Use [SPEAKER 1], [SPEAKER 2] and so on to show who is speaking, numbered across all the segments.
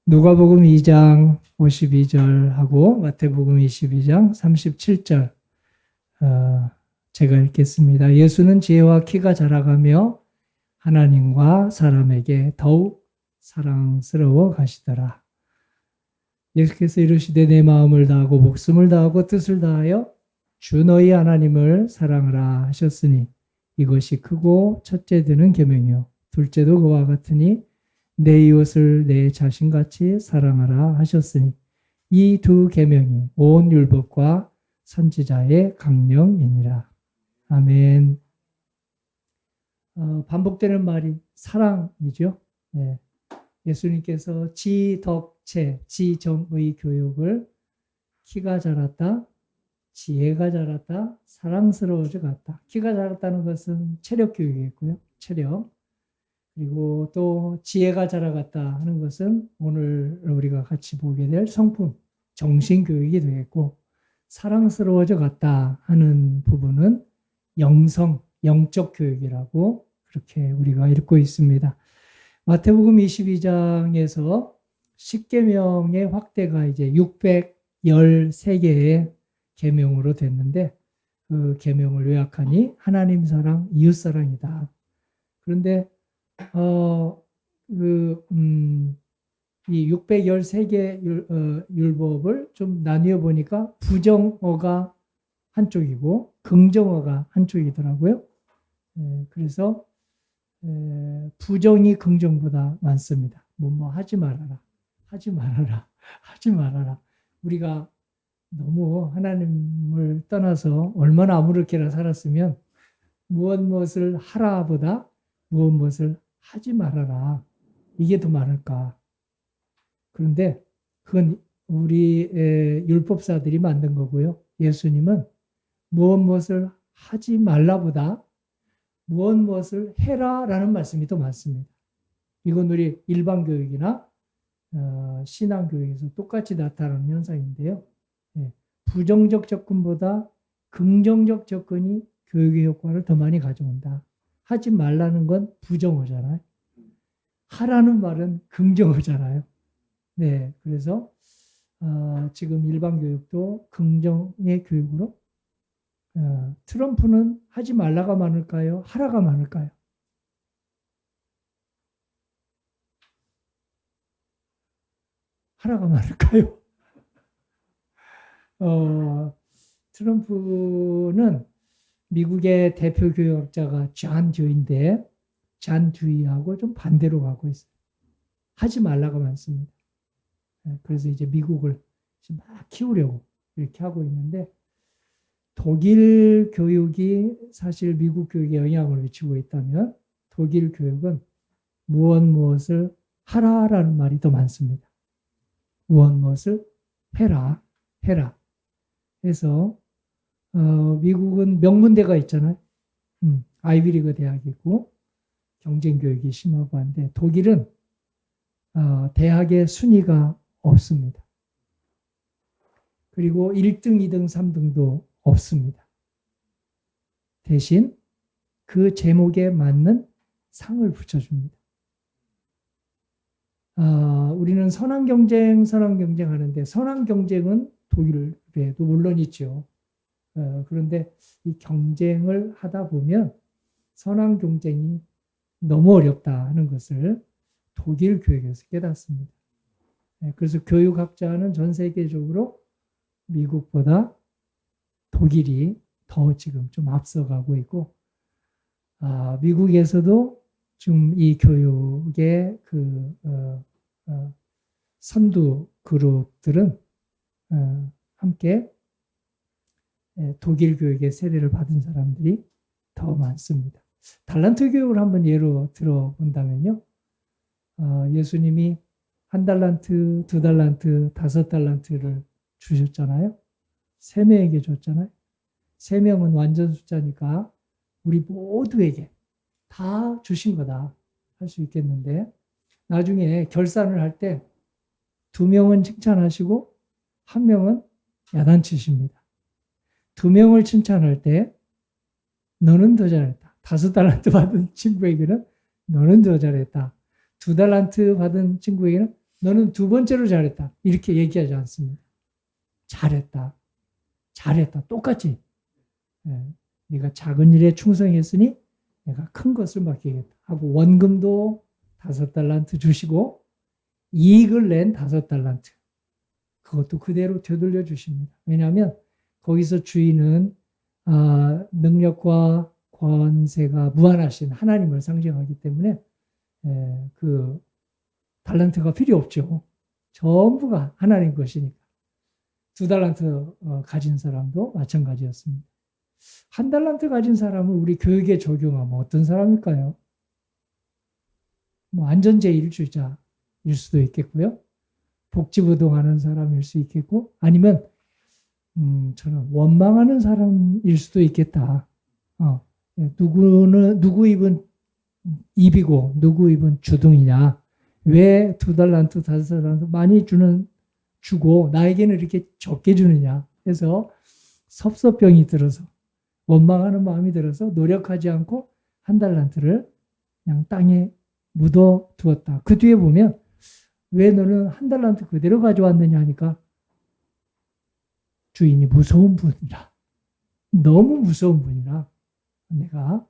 [SPEAKER 1] 누가복음 2장 52절하고 마태복음 22장 37절 제가 읽겠습니다. 예수는 지혜와 키가 자라가며 하나님과 사람에게 더욱 사랑스러워 가시더라. 예수께서 이르시되 내 마음을 다하고 목숨을 다하고 뜻을 다하여 주 너희 하나님을 사랑하라 하셨으니 이것이 크고 첫째 되는 계명이요 둘째도 그와 같으니 내 이웃을 내 자신같이 사랑하라 하셨으니 이 두 계명이 온 율법과 선지자의 강령이니라. 아멘. 반복되는 말이 사랑이죠. 네. 예수님께서 지덕체, 지정의 교육을 키가 자랐다, 지혜가 자랐다, 사랑스러워져 갔다. 키가 자랐다는 것은 체력 교육이겠고요. 체력. 그리고 또 지혜가 자라갔다 하는 것은 오늘 우리가 같이 보게 될 성품, 정신교육이 되겠고, 사랑스러워져 갔다 하는 부분은 영성, 영적 교육이라고 그렇게 우리가 읽고 있습니다. 마태복음 22장에서 10계명의 확대가 이제 613개의 계명으로 됐는데 그 계명을 요약하니 하나님 사랑, 이웃 사랑이다. 그런데 이 613개 율법을 좀 나뉘어 보니까 부정어가 한쪽이고 긍정어가 한쪽이더라고요. 그래서 부정이 긍정보다 많습니다. 뭐 하지 말아라, 하지 말아라, 하지 말아라. 우리가 너무 하나님을 떠나서 얼마나 아무렇게나 살았으면 무엇을 하라보다 무엇을 하지 말아라. 이게 더 많을까. 그런데 그건 우리 율법사들이 만든 거고요. 예수님은 무엇을 하지 말라보다 무엇을 해라라는 말씀이 더 많습니다. 이건 우리 일반 교육이나 신앙 교육에서 똑같이 나타나는 현상인데요. 부정적 접근보다 긍정적 접근이 교육의 효과를 더 많이 가져온다. 하지 말라는 건 부정어잖아요. 하라는 말은 긍정어잖아요. 네, 그래서 지금 일반 교육도 긍정의 교육으로 트럼프는 하지 말라가 많을까요? 하라가 많을까요? 하라가 많을까요? 트럼프는 미국의 대표 교육학자가 존 듀이인데 존 듀이하고 좀 반대로 가고 있어요. 하지 말라가 많습니다. 그래서 이제 미국을 막 키우려고 이렇게 하고 있는데 독일 교육이 사실 미국 교육에 영향을 미치고 있다면 독일 교육은 무엇을 하라라는 말이 더 많습니다. 무엇을 해라, 해라. 그래서 미국은 명문대가 있잖아요. 아이비리그 대학이 있고 경쟁교육이 심하고 한데 독일은 대학의 순위가 없습니다. 그리고 1등, 2등, 3등도 없습니다. 대신 그 제목에 맞는 상을 붙여줍니다. 우리는 선한 경쟁 하는데 선한 경쟁은 독일에도 물론 있죠. 그런데 이 경쟁을 하다 보면 선한 경쟁이 너무 어렵다 하는 것을 독일 교육에서 깨닫습니다. 그래서 교육학자는 전 세계적으로 미국보다 독일이 더 지금 좀 앞서가고 있고, 미국에서도 지금 이 교육의 선두 그룹들은 함께 독일 교육의 세례를 받은 사람들이 더 많습니다. 달란트 교육을 한번 예로 들어본다면요. 예수님이 1달란트, 2달란트, 5달란트를 주셨잖아요. 3명에게 줬잖아요. 3명은 완전 숫자니까 우리 모두에게 다 주신 거다 할 수 있겠는데 나중에 결산을 할 때 2명은 칭찬하시고 1명은 야단치십니다. 2명을 칭찬할 때 너는 더 잘했다. 5달란트 받은 친구에게는 너는 더 잘했다. 2달란트 받은 친구에게는 너는 두 번째로 잘했다. 이렇게 얘기하지 않습니다. 잘했다. 잘했다. 똑같이. 예, 네가 작은 일에 충성했으니 내가 큰 것을 맡기겠다. 하고 원금도 5달란트 주시고 이익을 낸 5달란트. 그것도 그대로 되돌려 주십니다. 왜냐하면 거기서 주인은 능력과 권세가 무한하신 하나님을 상징하기 때문에 그 달란트가 필요 없죠. 전부가 하나님 것이니까. 2달란트 가진 사람도 마찬가지였습니다. 1달란트 가진 사람을 우리 교육에 적용하면 어떤 사람일까요? 뭐 안전제일주의자일 수도 있겠고요. 복지부동하는 사람일 수 있겠고, 아니면 저는 원망하는 사람일 수도 있겠다. 누구 입은 입이고 누구 입은 주둥이냐? 왜 2달란트, 5달란트 많이 주고 나에게는 이렇게 적게 주느냐? 해서 섭섭병이 들어서 원망하는 마음이 들어서 노력하지 않고 1달란트를 그냥 땅에 묻어 두었다. 그 뒤에 보면 왜 너는 1달란트 그대로 가져왔느냐 하니까 주인이 무서운 분이라, 너무 무서운 분이라 내가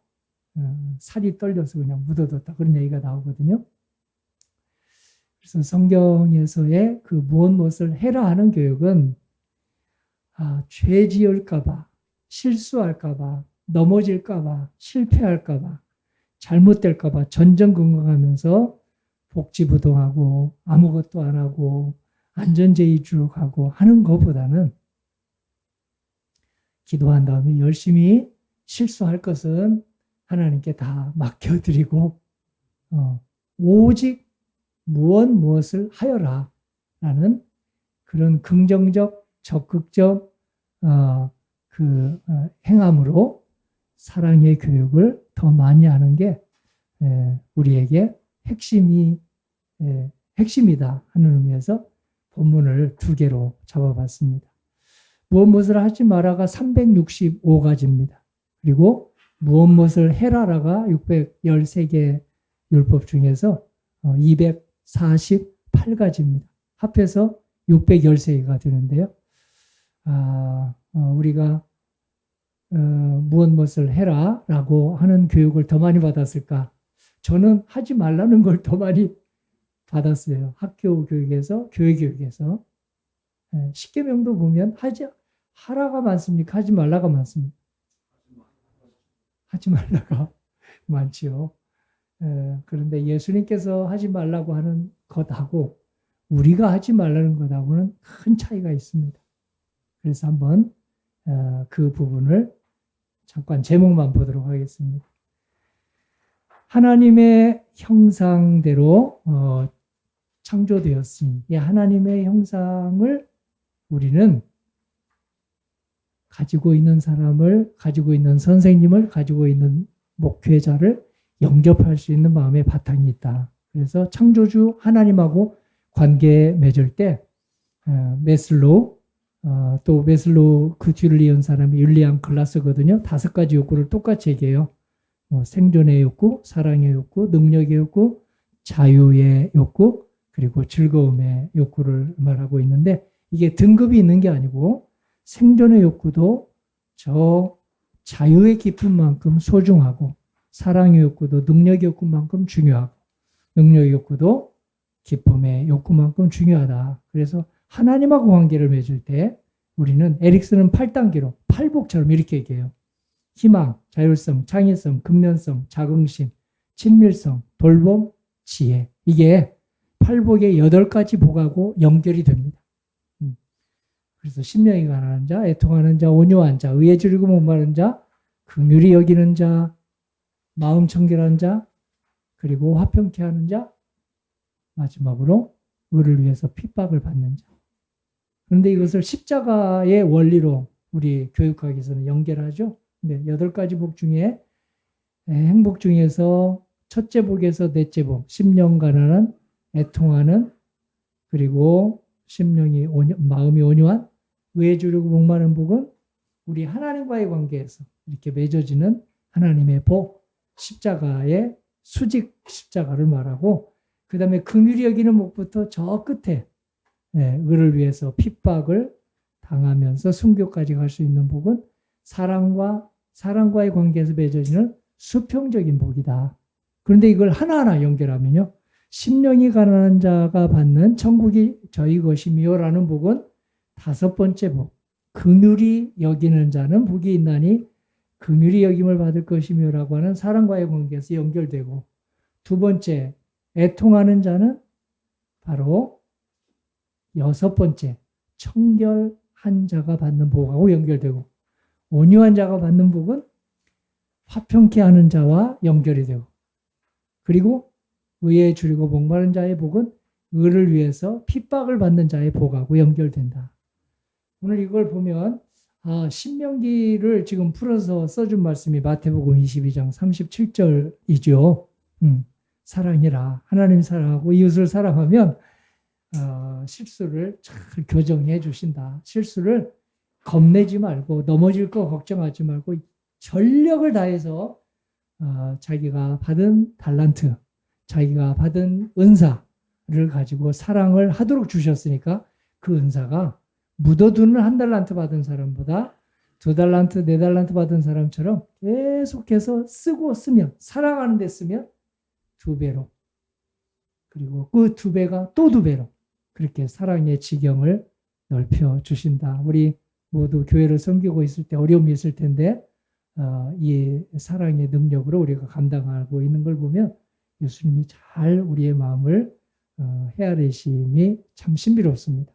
[SPEAKER 1] 살이 떨려서 그냥 묻어뒀다. 그런 얘기가 나오거든요. 그래서 성경에서의 그 무엇을 해라 하는 교육은 죄 지을까봐, 실수할까봐, 넘어질까봐, 실패할까봐, 잘못될까봐 전전긍긍하면서 복지부동하고 아무것도 안 하고 안전제일주로 가고 하는 것보다는 기도한 다음에 열심히 실수할 것은 하나님께 다 맡겨드리고 오직 무엇을 하여라 라는 그런 긍정적, 적극적 행함으로 사랑의 교육을 더 많이 하는 게 우리에게 핵심이다 하는 의미에서 본문을 2개로 잡아봤습니다. 무엇을 하지 마라가 365가지입니다. 그리고 무엇을 해라라가 613개 율법 중에서 248가지입니다. 합해서 613개가 되는데요. 우리가 무엇을 해라라고 하는 교육을 더 많이 받았을까? 저는 하지 말라는 걸 더 많이 받았어요. 학교 교육에서, 교회 교육에서. 10계명도 보면 하라가 많습니까? 하지 말라가 많습니까? 하지 말라가 많지요. 그런데 예수님께서 하지 말라고 하는 것하고 우리가 하지 말라는 것하고는 큰 차이가 있습니다. 그래서 한번 그 부분을 잠깐 제목만 보도록 하겠습니다. 하나님의 형상대로 창조되었으니 이 하나님의 형상을 우리는 가지고 있는 사람을, 가지고 있는 선생님을, 가지고 있는 목회자를 영접할 수 있는 마음의 바탕이 있다. 그래서 창조주 하나님하고 관계 맺을 때 메슬로우, 또 메슬로우 그 뒤를 이은 사람이 율리안 클라스거든요. 5가지 욕구를 똑같이 얘기해요. 생존의 욕구, 사랑의 욕구, 능력의 욕구, 자유의 욕구, 그리고 즐거움의 욕구를 말하고 있는데 이게 등급이 있는 게 아니고 생존의 욕구도 저 자유의 깊은 만큼 소중하고 사랑의 욕구도 능력의 욕구만큼 중요하고 능력의 욕구도 기쁨의 욕구만큼 중요하다. 그래서 하나님하고 관계를 맺을 때 우리는 에릭슨은 8단계로 팔복처럼 이렇게 얘기해요. 희망, 자율성, 창의성, 근면성, 자긍심, 친밀성, 돌봄, 지혜. 이게 팔복의 8가지 복하고 연결이 됩니다. 그래서 심령이 가난한 자, 애통하는 자, 온유한 자, 의에 줄이고 목마른 자, 긍휼히 여기는 자, 마음 청결한 자, 그리고 화평케 하는 자, 마지막으로 의를 위해서 핍박을 받는 자. 그런데 이것을 십자가의 원리로 우리 교육학에서는 연결하죠. 네, 8가지 복 중에 행복 중에서 첫째 복에서 넷째 복, 심령 가난한, 애통하는, 그리고 마음이 온유한, 의에 주르고 목마른 복은 우리 하나님과의 관계에서 이렇게 맺어지는 하나님의 복, 십자가의 수직 십자가를 말하고 그 다음에 긍휼히 여기는 목부터 저 끝에 을을 위해서 핍박을 당하면서 순교까지 갈 수 있는 복은 사랑과의 관계에서 맺어지는 수평적인 복이다. 그런데 이걸 하나하나 연결하면요. 심령이 가난한 자가 받는 천국이 저희 것이며라는 복은 5번째 복. 긍휼히 여기는 자는 복이 있나니 긍휼히 여김을 받을 것이며라고 하는 사랑과의 관계에서 연결되고, 2번째 애통하는 자는 바로 6번째 청결한 자가 받는 복하고 연결되고, 온유한 자가 받는 복은 화평케 하는 자와 연결이 되고, 그리고 의에 줄이고 목마른 자의 복은 의를 위해서 핍박을 받는 자의 복하고 연결된다. 오늘 이걸 보면 신명기를 지금 풀어서 써준 말씀이 마태복음 22장 37절이죠. 사랑이라, 하나님 사랑하고 이웃을 사랑하면 실수를 잘 교정해 주신다. 실수를 겁내지 말고 넘어질 거 걱정하지 말고 전력을 다해서 자기가 받은 달란트, 자기가 받은 은사를 가지고 사랑을 하도록 주셨으니까 그 은사가 묻어두는 1달란트 받은 사람보다 2달란트, 4달란트 받은 사람처럼 계속해서 쓰고 쓰면, 사랑하는 데 쓰면 2배로, 그리고 그 2배가 또 2배로 그렇게 사랑의 지경을 넓혀 주신다. 우리 모두 교회를 섬기고 있을 때 어려움이 있을 텐데 이 사랑의 능력으로 우리가 감당하고 있는 걸 보면 예수님이 잘 우리의 마음을 헤아리심이 참 신비롭습니다.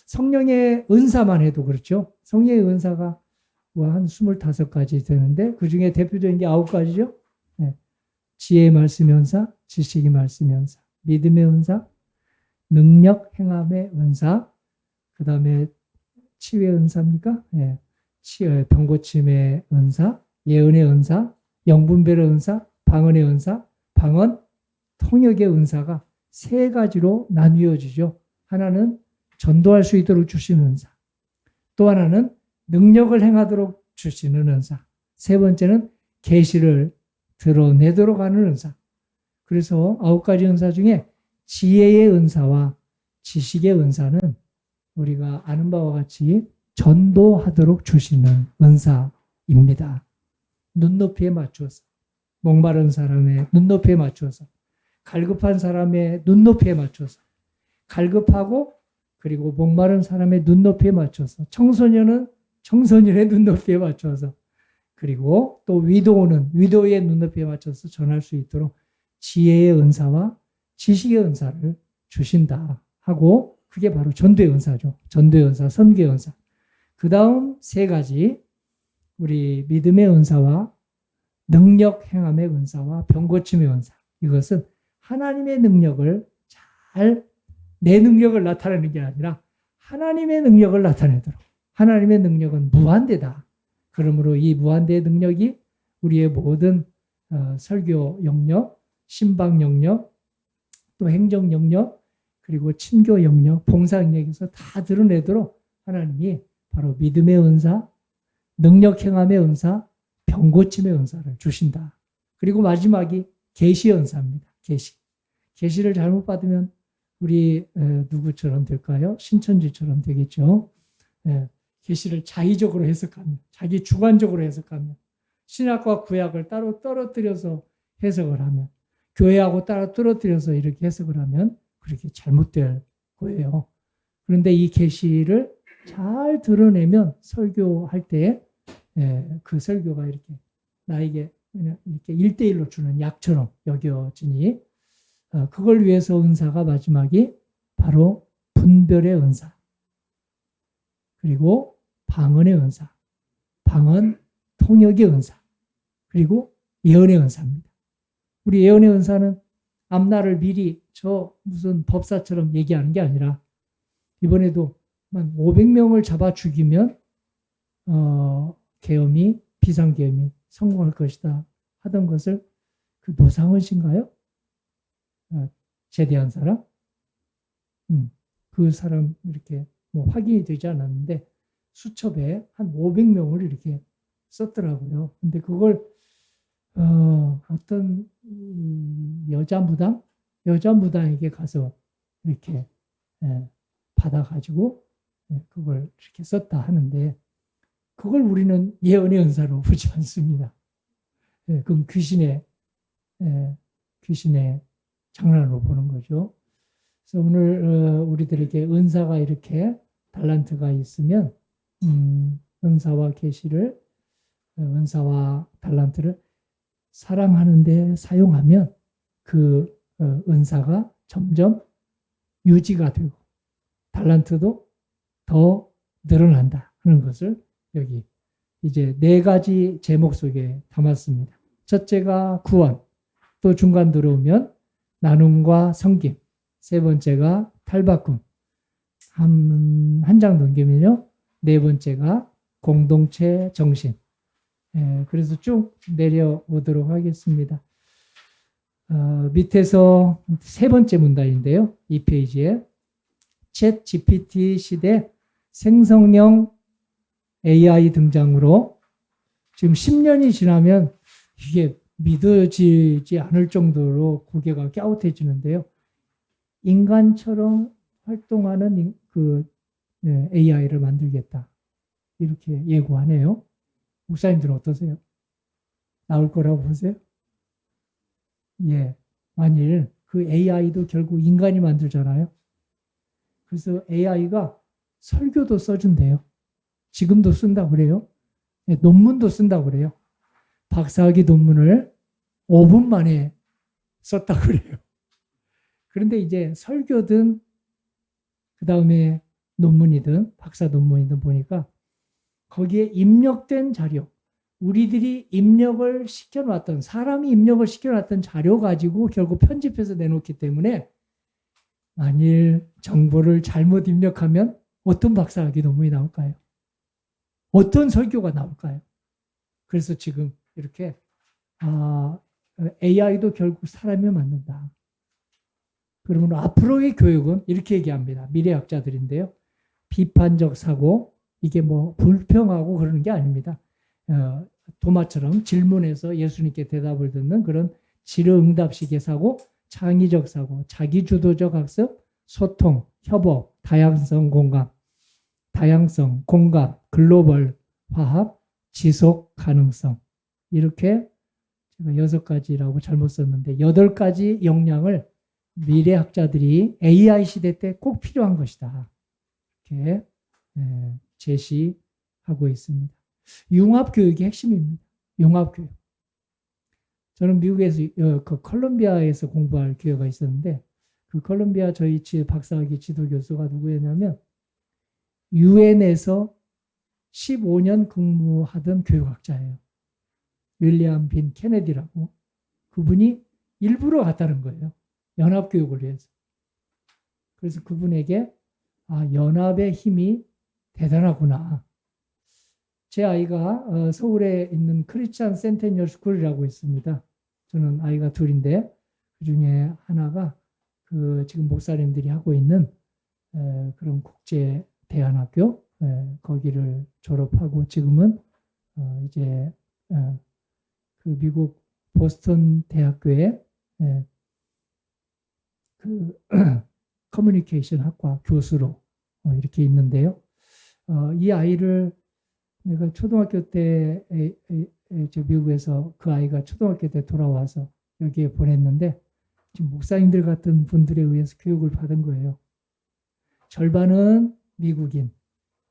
[SPEAKER 1] 성령의 은사만 해도 그렇죠. 성령의 은사가 한 25가지 되는데 그 중에 대표적인 게 9가지죠. 지혜의 말씀 연사, 지식의 말씀 연사, 믿음의 은사, 능력 행함의 은사, 그 다음에 치유의 은사입니까? 병고침의 은사, 예언의 은사, 영분별의 은사, 방언의 은사, 방언, 통역의 은사가 3가지로 나뉘어지죠. 하나는 전도할 수 있도록 주시는 은사, 또 하나는 능력을 행하도록 주시는 은사, 3번째는 계시를 드러내도록 하는 은사. 그래서 9가지 은사 중에 지혜의 은사와 지식의 은사는 우리가 아는 바와 같이 전도하도록 주시는 은사입니다. 눈높이에 맞추어서, 목마른 사람의 눈높이에 맞추어서, 갈급한 사람의 눈높이에 맞춰서, 갈급하고 그리고 목마른 사람의 눈높이에 맞춰서, 청소년은 청소년의 눈높이에 맞춰서, 그리고 또 위도우는 위도우의 눈높이에 맞춰서 전할 수 있도록 지혜의 은사와 지식의 은사를 주신다 하고, 그게 바로 전도의 은사죠. 전도의 은사, 선교의 은사. 그 다음 3가지, 우리 믿음의 은사와 능력 행함의 은사와 병고침의 은사. 이것은 하나님의 능력을 내 능력을 나타내는 게 아니라 하나님의 능력을 나타내도록. 하나님의 능력은 무한대다. 그러므로 이 무한대의 능력이 우리의 모든 설교 영역, 신방 영역, 또 행정 영역, 그리고 친교 영역, 봉사 영역에서 다 드러내도록 하나님이 바로 믿음의 은사, 능력 행함의 은사, 병고침의 은사를 주신다. 그리고 마지막이 계시의 은사입니다. 계시를 잘못 받으면 우리 누구처럼 될까요? 신천지처럼 되겠죠. 계시를 자의적으로 해석하면, 자기 주관적으로 해석하면, 신약과 구약을 따로 떨어뜨려서 해석을 하면, 교회하고 따로 떨어뜨려서 이렇게 해석을 하면 그렇게 잘못될 거예요. 그런데 이 계시를 잘 드러내면 설교할 때 그 설교가 이렇게 나에게 그냥 이렇게 1대1로 주는 약처럼 여겨지니, 그걸 위해서 은사가 마지막이 바로 분별의 은사, 그리고 방언의 은사, 방언 통역의 은사, 그리고 예언의 은사입니다. 우리 예언의 은사는 앞날을 미리 저 무슨 법사처럼 얘기하는 게 아니라, 이번에도 한 500명을 잡아 죽이면 계엄이, 비상계엄이 성공할 것이다 하던 것을, 그 노상원 씨인가요? 제대한 사람? 그 사람 이렇게 확인이 되지 않았는데 수첩에 한 500명을 이렇게 썼더라고요. 근데 그걸 어떤 여자 무당, 여자 무당에게 가서 이렇게 받아가지고 그걸 이렇게 썼다 하는데 그걸 우리는 예언의 은사로 보지 않습니다. 그건 귀신의 장난으로 보는 거죠. 그래서 오늘 우리들에게 은사가 이렇게 달란트가 있으면 은사와 계시를 은사와 달란트를 사랑하는 데 사용하면 그 은사가 점점 유지가 되고 달란트도 더 늘어난다 하는 것을 여기 이제 4가지 제목 속에 담았습니다. 첫째가 구원, 또 중간 들어오면 나눔과 섬김, 3번째가 탈바꿈, 한 장 넘기면요 4번째가 공동체 정신. 그래서 쭉 내려오도록 하겠습니다. 밑에서 3번째 문단인데요. 이 페이지에 챗 GPT 시대 생성형 AI 등장으로 지금 10년이 지나면 이게 믿어지지 않을 정도로 고개가 갸웃해지는데요. 인간처럼 활동하는 그 AI를 만들겠다. 이렇게 예고하네요. 목사님들은 어떠세요? 나올 거라고 보세요? 예. 만일 그 AI도 결국 인간이 만들잖아요. 그래서 AI가 설교도 써준대요. 지금도 쓴다고 그래요. 예, 논문도 쓴다고 그래요. 박사학위 논문을 5분 만에 썼다고 그래요. 그런데 이제 설교든 그 다음에 논문이든 박사 논문이든 보니까 거기에 입력된 자료, 우리들이 입력을 시켜놨던, 사람이 입력을 시켜놨던 자료 가지고 결국 편집해서 내놓기 때문에 만일 정보를 잘못 입력하면 어떤 박사학위 논문이 나올까요? 어떤 설교가 나올까요? 그래서 지금 이렇게 AI도 결국 사람이 만든다. 그러면 앞으로의 교육은 이렇게 얘기합니다. 미래학자들인데요. 비판적 사고, 이게 뭐 불평하고 그러는 게 아닙니다. 도마처럼 질문해서 예수님께 대답을 듣는 그런 질의응답식의 사고, 창의적 사고, 자기주도적 학습, 소통, 협업, 다양성 공감, 글로벌 화합, 지속 가능성. 이렇게 제가 6가지라고 잘못 썼는데 8가지 역량을 미래학자들이 AI 시대 때 꼭 필요한 것이다. 이렇게 제시하고 있습니다. 융합교육이 핵심입니다. 융합교육. 저는 미국에서 그 컬럼비아에서 공부할 기회가 있었는데 그 컬럼비아 저희 박사학위 지도 교수가 누구였냐면 유엔에서 15년 근무하던 교육학자예요. 윌리엄 빈 케네디라고. 그분이 일부러 갔다는 거예요. 연합교육을 위해서. 그래서 그분에게 연합의 힘이 대단하구나. 제 아이가 서울에 있는 크리스찬 센테니얼 스쿨이라고 있습니다. 저는 아이가 2인데 그중에 하나가 그 지금 목사님들이 하고 있는 그런 국제 대안학교 거기를 졸업하고 지금은 이제 그 미국 보스턴 대학교에 그 커뮤니케이션 학과 교수로 이렇게 있는데요. 이 아이를 내가 초등학교 때 미국에서 그 아이가 초등학교 때 돌아와서 여기에 보냈는데 지금 목사님들 같은 분들에 의해서 교육을 받은 거예요. 절반은 미국인,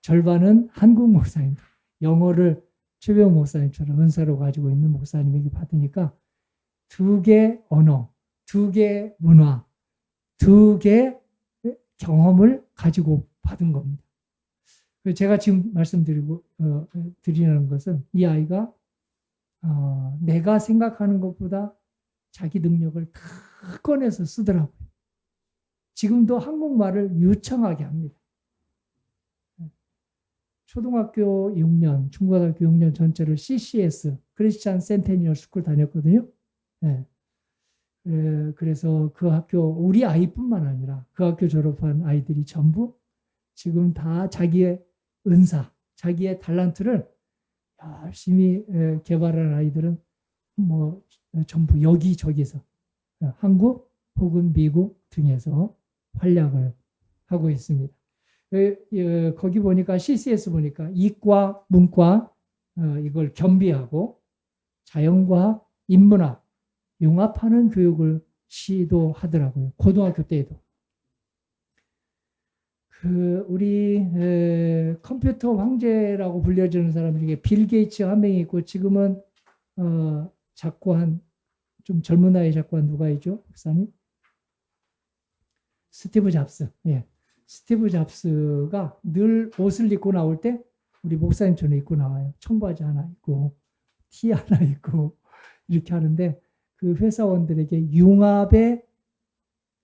[SPEAKER 1] 절반은 한국 목사님들. 영어를 최병 목사님처럼 은사로 가지고 있는 목사님에게 받으니까 2개 언어, 2개 문화, 2개 경험을 가지고 받은 겁니다. 제가 지금 드리는 것은 이 아이가 내가 생각하는 것보다 자기 능력을 다 꺼내서 쓰더라고요. 지금도 한국말을 유창하게 합니다. 초등학교 6년, 중고등학교 6년 전체를 CCS, 크리스찬 센테니얼 스쿨 다녔거든요. 그래서 그 학교, 우리 아이뿐만 아니라 그 학교 졸업한 아이들이 전부 지금 다 자기의 은사, 자기의 달란트를 열심히 개발한 아이들은 뭐 전부 여기저기서 한국, 혹은 미국 등에서 활약을 하고 있습니다. 거기 보니까 CCS 보니까 이과, 문과 이걸 겸비하고 자연과학, 인문학 융합하는 교육을 시도하더라고요. 고등학교 때에도. 우리 컴퓨터 황제라고 불려지는 사람 중에 빌 게이츠 한 명이 있고 지금은 작고한 좀 젊은 나이에 작고한 누가 있죠? 목사님? 스티브 잡스. 예. 스티브 잡스가 늘 옷을 입고 나올 때 우리 목사님처럼 입고 나와요. 청바지 하나 입고 티 하나 입고 이렇게 하는데 그 회사원들에게 융합의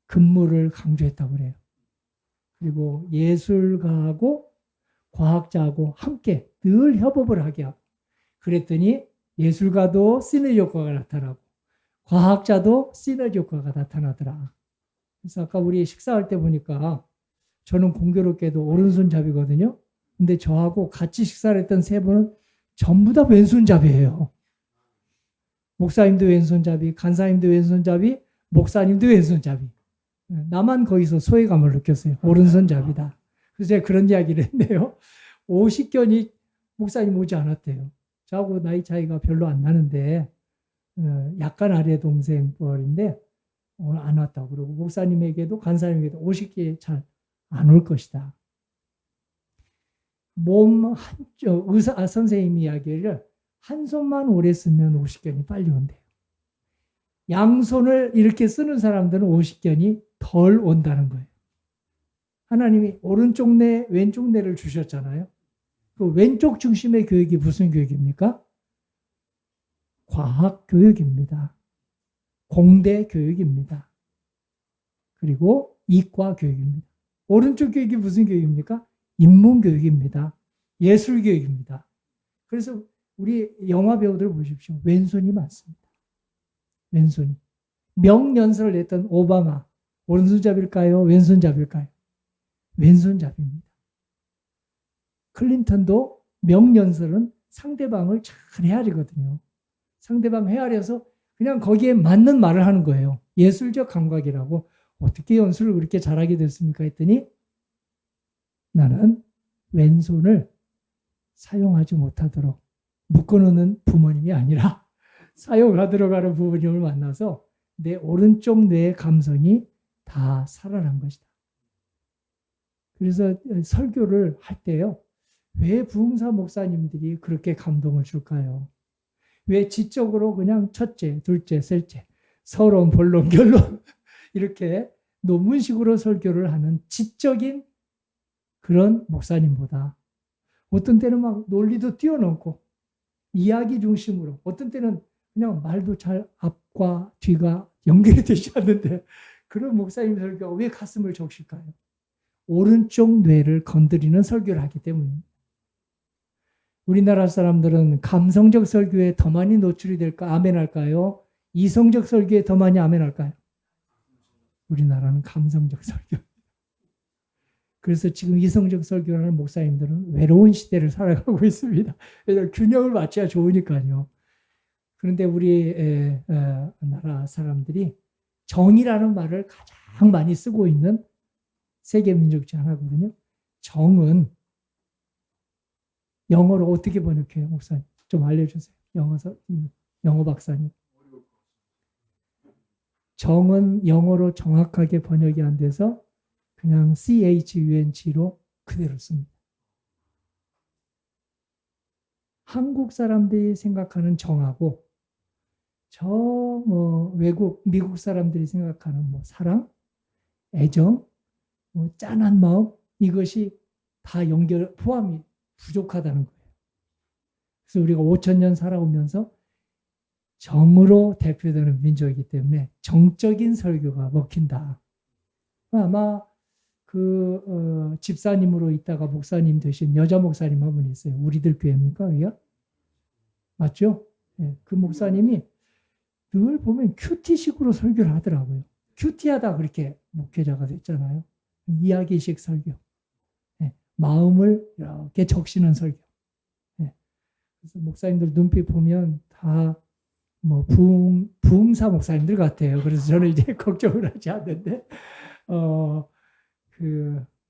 [SPEAKER 1] 근무를 강조했다고 그래요. 그리고 예술가하고 과학자하고 함께 늘 협업을 하게 하고 그랬더니 예술가도 시너지 효과가 나타나고 과학자도 시너지 효과가 나타나더라. 그래서 아까 우리 식사할 때 보니까 저는 공교롭게도 오른손잡이거든요. 근데 저하고 같이 식사를 했던 세 분은 전부 다 왼손잡이에요. 목사님도 왼손잡이, 간사님도 왼손잡이, 목사님도 왼손잡이. 나만 거기서 소외감을 느꼈어요. 오른손잡이다. 그래서 제가 그런 이야기를 했네요. 50견이 목사님 오지 않았대요. 저하고 나이 차이가 별로 안 나는데 약간 아래 동생 뻘인데 오늘 안 왔다고 그러고 목사님에게도 간사님에게도 50개 잘 안 올 것이다. 몸 한쪽 의사 선생님 이야기를 한 손만 오래 쓰면 50견이 빨리 온대요. 양손을 이렇게 쓰는 사람들은 50견이 덜 온다는 거예요. 하나님이 오른쪽 뇌, 왼쪽 뇌를 주셨잖아요. 그 왼쪽 중심의 교육이 무슨 교육입니까? 과학 교육입니다. 공대 교육입니다. 그리고 이과 교육입니다. 오른쪽 교육이 무슨 교육입니까? 인문 교육입니다. 예술 교육입니다. 그래서 우리 영화 배우들 보십시오. 왼손이 많습니다. 왼손이. 명연설을 냈던 오바마. 오른손잡일까요? 왼손잡일까요? 왼손잡입니다. 클린턴도 명연설은 상대방을 잘 헤아리거든요. 상대방 헤아려서 그냥 거기에 맞는 말을 하는 거예요. 예술적 감각이라고. 어떻게 연설을 그렇게 잘하게 됐습니까? 했더니 나는 왼손을 사용하지 못하도록 묶어놓는 부모님이 아니라 사용하도록 하는 부모님을 만나서 내 오른쪽 뇌의 감성이 다 살아난 것이다. 그래서 설교를 할 때요. 왜 부흥사 목사님들이 그렇게 감동을 줄까요? 왜 지적으로 그냥 첫째, 둘째, 셋째, 서론, 본론, 결론 이렇게 논문식으로 설교를 하는 지적인 그런 목사님보다 어떤 때는 막 논리도 뛰어넘고 이야기 중심으로 어떤 때는 그냥 말도 잘 앞과 뒤가 연결이 되지 않는데 그런 목사님 설교가 왜 가슴을 적실까요? 오른쪽 뇌를 건드리는 설교를 하기 때문입니다. 우리나라 사람들은 감성적 설교에 더 많이 노출이 될까 아멘 할까요? 이성적 설교에 더 많이 아멘 할까요? 우리나라는 감성적 설교. 그래서 지금 이성적 설교를 하는 목사님들은 외로운 시대를 살아가고 있습니다. 왜냐하면 균형을 맞춰야 좋으니까요. 그런데 우리 나라 사람들이 정이라는 말을 가장 많이 쓰고 있는 세계 민족 중 하나거든요. 정은 영어로 어떻게 번역해요, 목사님? 좀 알려주세요. 영어 박사님. 정은 영어로 정확하게 번역이 안 돼서 그냥 CHUNG로 그대로 씁니다. 한국 사람들이 생각하는 정하고 외국 미국 사람들이 생각하는 사랑, 애정, 짠한 마음 이것이 다 포함이 부족하다는 거예요. 그래서 우리가 5,000년 살아오면서 정으로 대표되는 민족이기 때문에 정적인 설교가 먹힌다. 아마 집사님으로 있다가 목사님 되신 여자 목사님 한 분 있어요. 우리들 교회입니까? 여기가? 맞죠? 네, 그 목사님이 늘 보면 큐티식으로 설교를 하더라고요. 큐티하다 그렇게 목회자가 됐잖아요. 이야기식 설교. 네, 마음을 이렇게 적시는 설교. 네, 그래서 목사님들 눈빛 보면 다 뭐 부흥사 목사님들 같아요. 그래서 저는 이제 걱정을 하지 않는데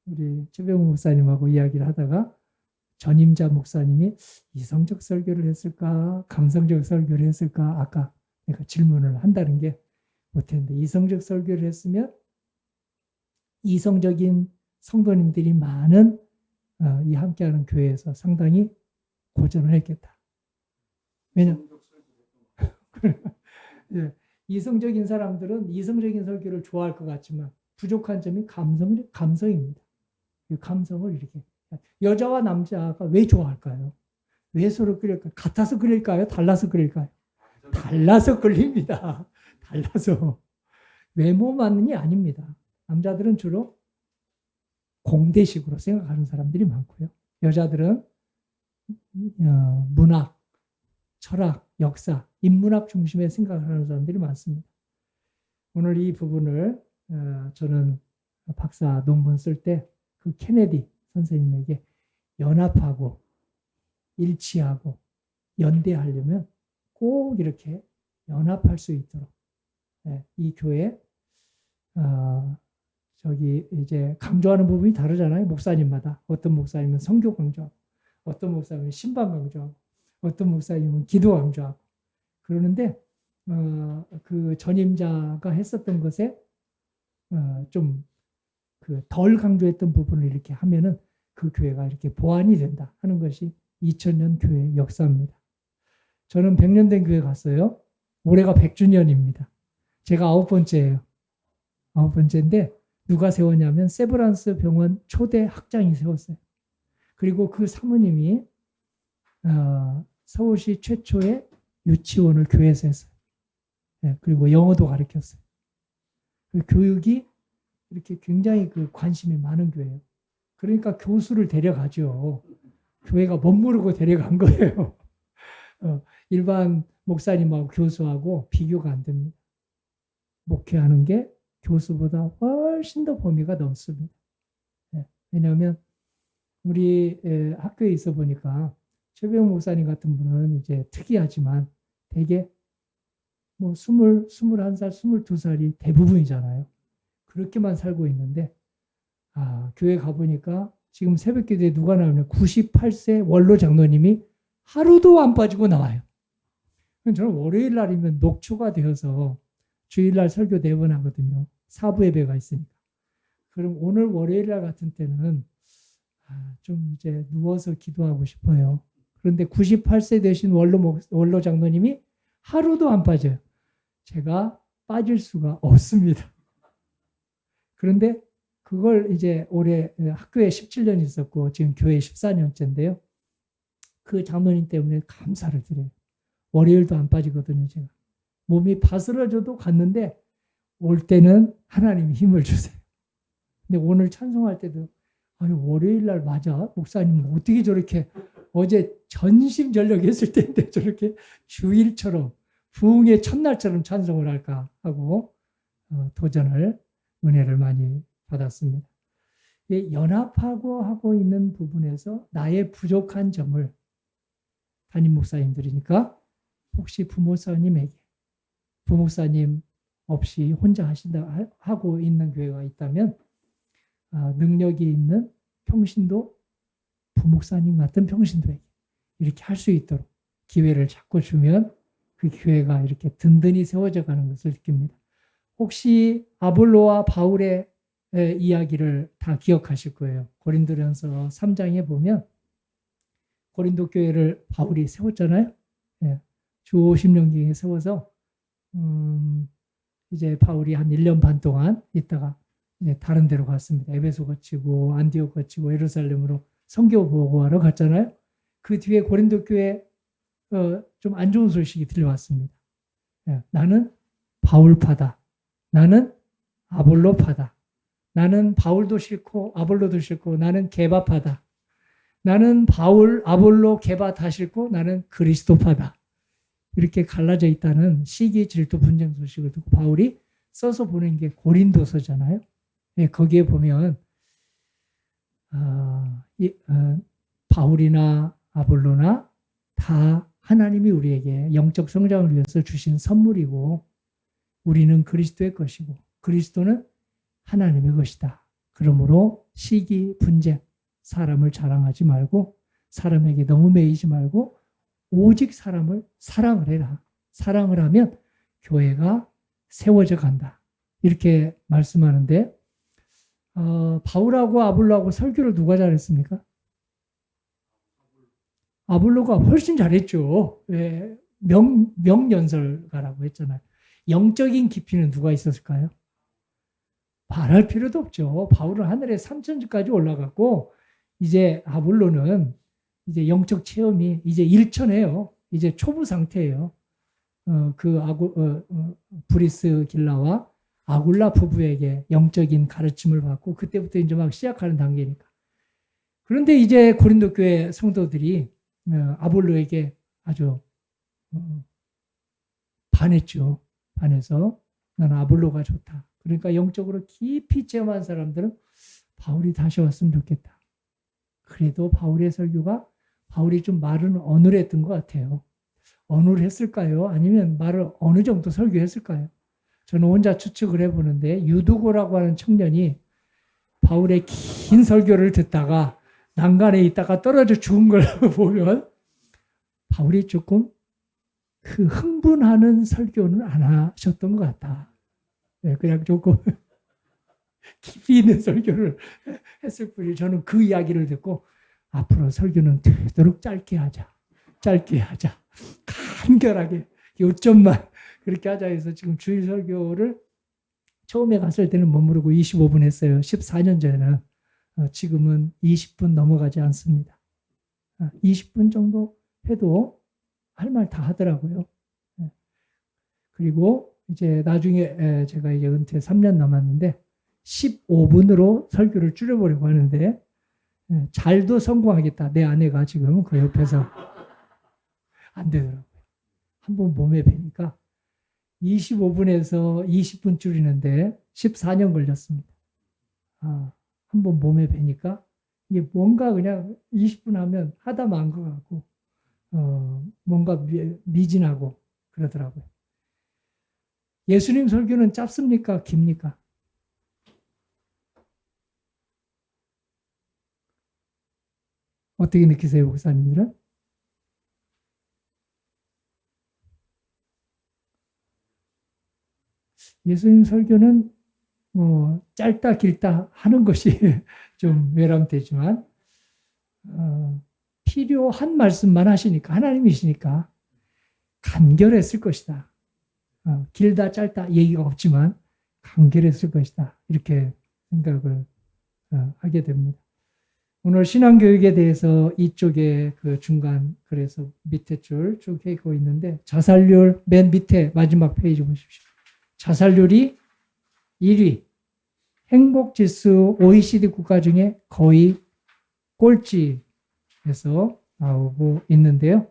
[SPEAKER 1] 우리 최병우 목사님하고 이야기를 하다가 전임자 목사님이 이성적 설교를 했을까 감성적 설교를 했을까 아까 내가 질문을 한다는 게 못했는데 이성적 설교를 했으면 이성적인 성도님들이 많은 이 함께하는 교회에서 상당히 고전을 했겠다. 왜냐면 예, 이성적인 사람들은 이성적인 설교를 좋아할 것 같지만 부족한 점이 감성입니다. 그 감성을 이렇게 여자와 남자가 왜 좋아할까요? 왜 서로 끌릴까요? 같아서 끌릴까요? 달라서 끌릴까요? 달라서 끌립니다. 달라서 외모만이 아닙니다. 남자들은 주로 공대식으로 생각하는 사람들이 많고요. 여자들은 문학, 철학, 역사, 인문학 중심의 생각을 하는 사람들이 많습니다. 오늘 이 부분을 저는 박사 논문 쓸 때 그 케네디 선생님에게 연합하고 일치하고 연대하려면 꼭 이렇게 연합할 수 있도록 이 교회 저기 이제 강조하는 부분이 다르잖아요. 목사님마다 어떤 목사님은 선교 강조하고 어떤 목사님은 신방 강조하고 어떤 목사님은 기도 강조하고 그러는데 그 전임자가 했었던 것에 좀 그 덜 강조했던 부분을 이렇게 하면은 그 교회가 이렇게 보완이 된다 하는 것이 2000년 교회 역사입니다. 저는 100년 된 교회 갔어요. 올해가 100주년입니다. 제가 9번째예요. 9번째인데 누가 세웠냐면 세브란스 병원 초대 학장이 세웠어요. 그리고 그 사모님이 서울시 최초의 유치원을 교회에서 했어요. 그리고 영어도 가르쳤어요. 그 교육이 이렇게 굉장히 그 관심이 많은 교회예요. 그러니까 교수를 데려가죠. 교회가 멋모르고 데려간 거예요. 일반 목사님하고 교수하고 비교가 안 됩니다. 목회하는 게 교수보다 훨씬 더 범위가 넓습니다. 왜냐하면 우리 학교에 있어 보니까 최병우 목사님 같은 분은 이제 특이하지만 되게 뭐 21살, 22살이 대부분이잖아요. 그렇게만 살고 있는데 교회 가보니까 지금 새벽기도에 누가 나오냐 98세 원로 장로님이 하루도 안 빠지고 나와요. 저는 월요일 날이면 녹초가 되어서 주일날 설교 4번 하거든요. 사부 예배가 있으니까. 그럼 오늘 월요일 날 같은 때는 좀 이제 누워서 기도하고 싶어요. 그런데 98세 되신 원로 장로님이 하루도 안 빠져요. 제가 빠질 수가 없습니다. 그런데 그걸 이제 올해 학교에 17년 있었고 지금 교회 14년째인데요. 그 장로님 때문에 감사를 드려요. 월요일도 안 빠지거든요, 제가. 몸이 바스러져도 갔는데 올 때는 하나님이 힘을 주세요. 근데 오늘 찬송할 때도 월요일 날 맞아? 목사님 어떻게 저렇게 어제 전심전력 했을 텐데 저렇게 주일처럼 부흥의 첫날처럼 찬송을 할까 하고 도전을 은혜를 많이 받았습니다. 연합하고 하고 있는 부분에서 나의 부족한 점을 담임 목사님들이니까 혹시 부목사님에게 부목사님 없이 혼자 하신다 하고 있는 교회가 있다면 능력이 있는 평신도 부목사님 같은 평신도에게 이렇게 할 수 있도록 기회를 자꾸 주면 그 교회가 이렇게 든든히 세워져 가는 것을 느낍니다. 혹시 아볼로와 바울의 이야기를 다 기억하실 거예요. 고린도전서 3장에 보면 고린도 교회를 바울이 세웠잖아요. 주오심령경에 세워서 이제 바울이 한 1년 반 동안 있다가 이제 다른 데로 갔습니다. 에베소 거치고 안디옥 거치고 예루살렘으로 선교 보고하러 갔잖아요. 그 뒤에 고린도 교회 좀 안 좋은 소식이 들려왔습니다. 나는 바울파다. 나는 아볼로파다. 나는 바울도 싫고 아볼로도 싫고 나는 게바파다. 나는 바울, 아볼로, 게바 다 싫고 나는 그리스도파다. 이렇게 갈라져 있다는 시기, 질투, 분쟁 소식을 듣고 바울이 써서 보낸 게 고린도서잖아요. 거기에 보면 바울이나 아볼로나 다 하나님이 우리에게 영적 성장을 위해서 주신 선물이고 우리는 그리스도의 것이고 그리스도는 하나님의 것이다. 그러므로 시기, 분쟁, 사람을 자랑하지 말고 사람에게 너무 매이지 말고 오직 사람을 사랑을 해라. 사랑을 하면 교회가 세워져 간다. 이렇게 말씀하는데 바울하고 아볼로하고 설교를 누가 잘했습니까? 아볼로가 훨씬 잘했죠. 왜? 명연설가라고 했잖아요. 영적인 깊이는 누가 있었을까요? 말할 필요도 없죠. 바울은 하늘에 3천지까지 올라갔고 이제 아볼로는 이제 영적 체험이 이제 일천해요. 이제 초보 상태예요. 브리스 길라와 아굴라 부부에게 영적인 가르침을 받고 그때부터 이제 막 시작하는 단계니까. 그런데 이제 고린도 교회 성도들이 아볼로에게 아주 반했죠. 반해서 나는 아볼로가 좋다. 그러니까 영적으로 깊이 체험한 사람들은 바울이 다시 왔으면 좋겠다. 그래도 바울의 설교가 바울이 좀 말은 어눌했던 것 같아요. 어눌했을까요? 아니면 말을 어느 정도 설교했을까요? 저는 혼자 추측을 해보는데 유두고라고 하는 청년이 바울의 긴 설교를 듣다가 난간에 있다가 떨어져 죽은 걸 보면 바울이 조금 그 흥분하는 설교는 안 하셨던 것 같다. 그냥 조금 깊이 있는 설교를 했을 뿐이 저는 그 이야기를 듣고 앞으로 설교는 되도록 짧게 하자. 짧게 하자. 간결하게 요점만 그렇게 하자 해서 지금 주일 설교를 처음에 갔을 때는 머무르고 25분 했어요. 14년 전에는. 지금은 20분 넘어가지 않습니다. 20분 정도 해도 할 말 다 하더라고요. 그리고 이제 나중에 제가 이제 은퇴 3년 남았는데 15분으로 설교를 줄여보려고 하는데 잘도 성공하겠다. 내 아내가 지금 그 옆에서 안 되더라고요. 한번 몸에 배니까 25분에서 20분 줄이는데 14년 걸렸습니다. 한번 몸에 배니까 이게 뭔가 그냥 20분 하면 하다 만 것 같고 뭔가 미진하고 그러더라고요. 예수님 설교는 짧습니까? 깁니까? 어떻게 느끼세요, 목사님들은? 예수님 설교는 짧다 길다 하는 것이 좀 외람되지만 필요한 말씀만 하시니까 하나님이시니까 간결했을 것이다. 길다 짧다 얘기가 없지만 간결했을 것이다. 이렇게 생각을 하게 됩니다. 오늘 신앙교육에 대해서 이쪽에 그 중간 그래서 밑에 줄 쭉 해고 있는데 자살률 맨 밑에 마지막 페이지 보십시오. 자살률이 1위, 행복지수 OECD 국가 중에 거의 꼴찌에서 나오고 있는데요.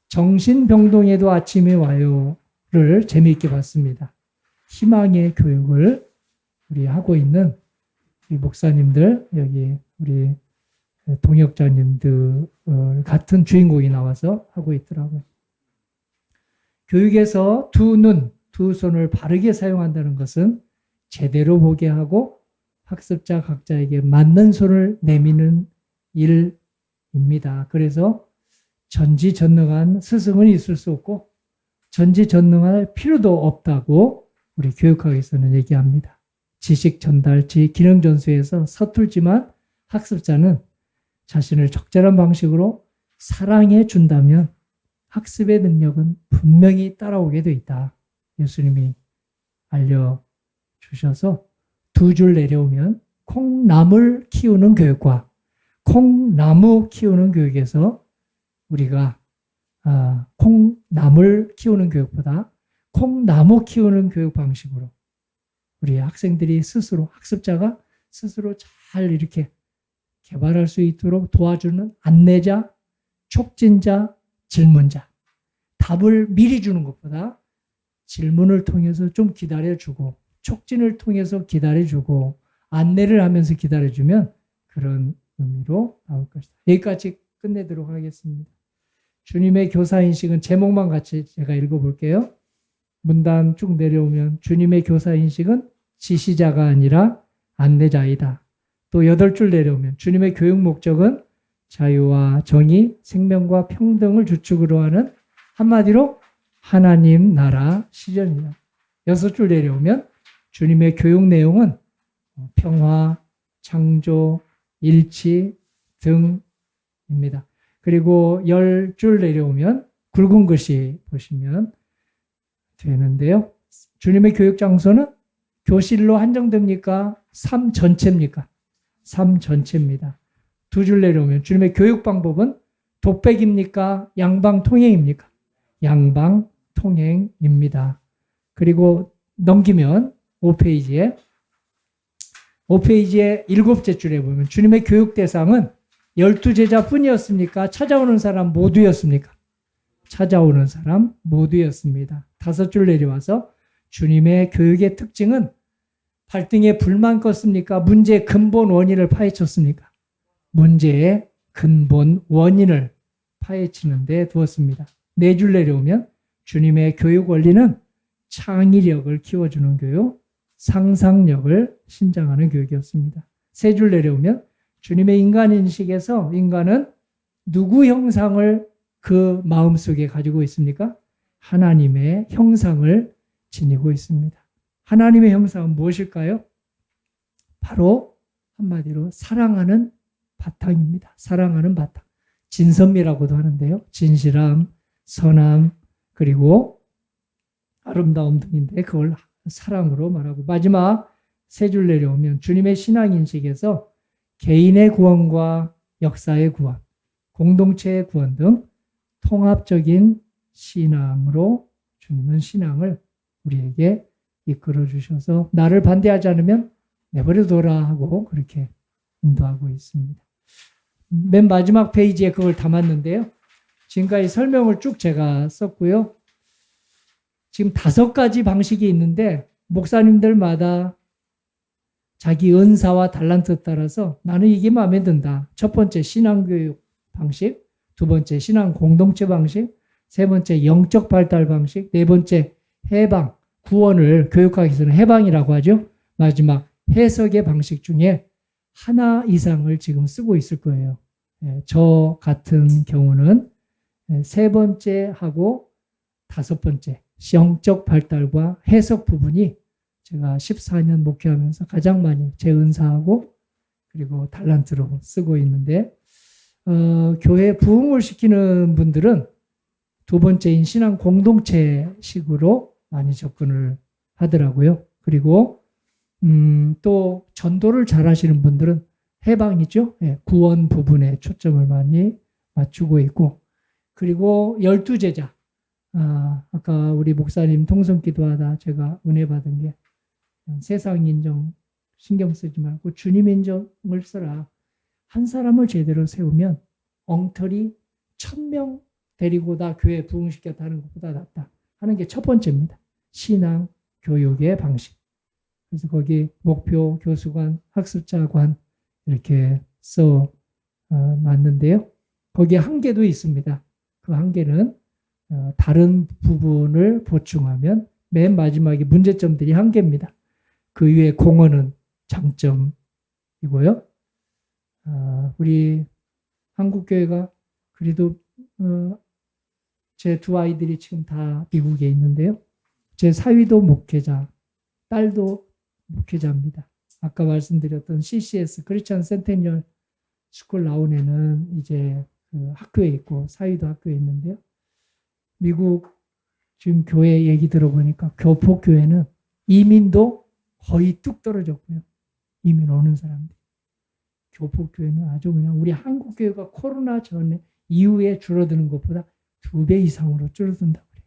[SPEAKER 1] 정신병동에도 아침에 와요를 재미있게 봤습니다. 희망의 교육을 우리 하고 있는 우리 목사님들, 여기 우리 동역자님들 같은 주인공이 나와서 하고 있더라고요. 교육에서 두 눈, 두 손을 바르게 사용한다는 것은 제대로 보게 하고 학습자 각자에게 맞는 손을 내미는 일입니다. 그래서 전지전능한 스승은 있을 수 없고 전지전능할 필요도 없다고 우리 교육학에서는 얘기합니다. 지식 전달치 기능 전수에서 서툴지만 학습자는 자신을 적절한 방식으로 사랑해 준다면 학습의 능력은 분명히 따라오게 돼 있다. 예수님이 알려주셔서 두 줄 내려오면 콩나물 키우는 교육과 콩나무 키우는 교육에서 우리가 콩나물 키우는 교육보다 콩나무 키우는 교육 방식으로 우리 학생들이 스스로 학습자가 스스로 잘 이렇게 개발할 수 있도록 도와주는 안내자, 촉진자, 질문자. 답을 미리 주는 것보다 질문을 통해서 좀 기다려주고 촉진을 통해서 기다려주고 안내를 하면서 기다려주면 그런 의미로 나올 것이다. 여기까지 끝내도록 하겠습니다. 주님의 교사인식은 제목만 같이 제가 읽어볼게요. 문단 쭉 내려오면 주님의 교사인식은 지시자가 아니라 안내자이다. 또 8줄 내려오면 주님의 교육 목적은 자유와 정의, 생명과 평등을 주축으로 하는 한마디로 하나님 나라 실현이다. 6줄 내려오면 주님의 교육 내용은 평화, 창조, 일치 등입니다. 그리고 10줄 내려오면 굵은 글씨 보시면 되는데요. 주님의 교육 장소는 교실로 한정됩니까? 삶 전체입니까? 삶 전체입니다. 2줄 내려오면 주님의 교육 방법은 독백입니까? 양방통행입니까? 양방통행입니다. 그리고 넘기면 5페이지에 7째 줄에 보면 주님의 교육 대상은 12제자뿐이었습니까? 찾아오는 사람 모두였습니까? 찾아오는 사람 모두였습니다. 5줄 내려와서 주님의 교육의 특징은 발등에 불만 껐습니까? 문제의 근본 원인을 파헤쳤습니까? 문제의 근본 원인을 파헤치는 데 두었습니다. 4줄 내려오면 주님의 교육 원리는 창의력을 키워주는 교육, 상상력을 신장하는 교육이었습니다. 3줄 내려오면 주님의 인간인식에서 인간은 누구 형상을 그 마음속에 가지고 있습니까? 하나님의 형상을 지니고 있습니다. 하나님의 형상은 무엇일까요? 바로 한마디로 사랑하는 바탕입니다. 사랑하는 바탕. 진선미라고도 하는데요. 진실함, 선함, 그리고 아름다움 등인데 그걸 사랑으로 말하고 마지막 3줄 내려오면 주님의 신앙인식에서 개인의 구원과 역사의 구원, 공동체의 구원 등 통합적인 신앙으로 주님은 신앙을 우리에게 이끌어 주셔서 나를 반대하지 않으면 내버려둬라 하고 그렇게 인도하고 있습니다. 맨 마지막 페이지에 그걸 담았는데요. 지금까지 설명을 쭉 제가 썼고요. 지금 5가지 방식이 있는데 목사님들마다 자기 은사와 달란트에 따라서 나는 이게 마음에 든다. 첫 번째 신앙교육 방식, 2번째 신앙 공동체 방식, 3번째 영적 발달 방식, 4번째 해방, 구원을 교육하기 위해서는 해방이라고 하죠. 마지막 해석의 방식 중에 하나 이상을 지금 쓰고 있을 거예요. 저 같은 경우는 3번째 하고 5번째 영적 발달과 해석 부분이 제가 14년 목회하면서 가장 많이 제 은사하고 그리고 달란트로 쓰고 있는데 교회 부흥을 시키는 분들은 2번째인 신앙 공동체식으로 많이 접근을 하더라고요. 그리고 또 전도를 잘 하시는 분들은 해방이죠. 구원 부분에 초점을 많이 맞추고 있고 그리고 12제자 아까 우리 목사님 통성 기도하다 제가 은혜 받은 게 세상 인정 신경 쓰지 말고 주님 인정을 써라. 한 사람을 제대로 세우면 엉터리 1000명 데리고 다 교회 부흥시켰다 하는 것보다 낫다 하는 게 첫 번째입니다. 신앙 교육의 방식. 그래서 거기 목표, 교수관, 학습자관 이렇게 써 놨는데요. 거기에 한계도 있습니다. 그 한계는 다른 부분을 보충하면 맨 마지막에 문제점들이 한계입니다. 그 위에 공헌은 장점이고요. 우리 한국교회가 그래도 제 2 아이들이 지금 다 미국에 있는데요. 제 사위도 목회자, 딸도 목회자입니다. 아까 말씀드렸던 CCS, 크리스천 센테니얼 스쿨 나온 애는 이제 그 학교에 있고 사위도 학교에 있는데요. 미국 지금 교회 얘기 들어보니까 교포교회는 이민도 거의 뚝 떨어졌고요. 이민 오는 사람들. 교포교회는 아주 그냥 우리 한국교회가 코로나 전에 이후에 줄어드는 것보다 2배 이상으로 줄어든다고 그래요.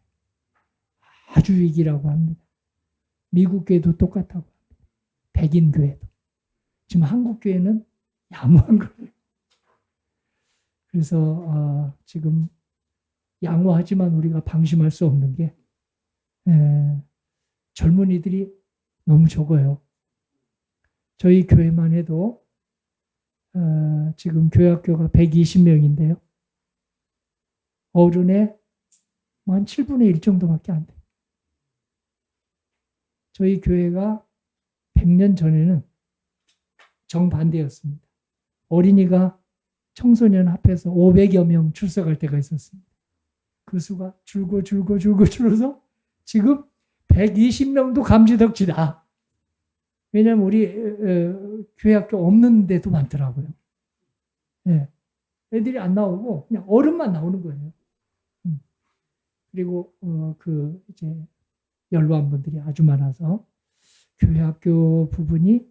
[SPEAKER 1] 아주 위기라고 합니다. 미국 교회도 똑같다고 합니다. 백인 교회도. 지금 한국 교회는 양호한 거예요. 그래서 지금 양호하지만 우리가 방심할 수 없는 게 젊은이들이 너무 적어요. 저희 교회만 해도 지금 교회학교가 120명인데요. 어른의 뭐한 7분의 1 정도밖에 안 돼요. 저희 교회가 100년 전에는 정반대였습니다. 어린이가 청소년 합해서 500여 명 출석할 때가 있었습니다. 그 수가 줄어서 지금 120명도 감지덕지다. 왜냐하면 우리 교회 학교 없는 데도 많더라고요. 네. 애들이 안 나오고 그냥 어른만 나오는 거예요. 그리고 이제 연로한 분들이 아주 많아서 교회 학교 부분이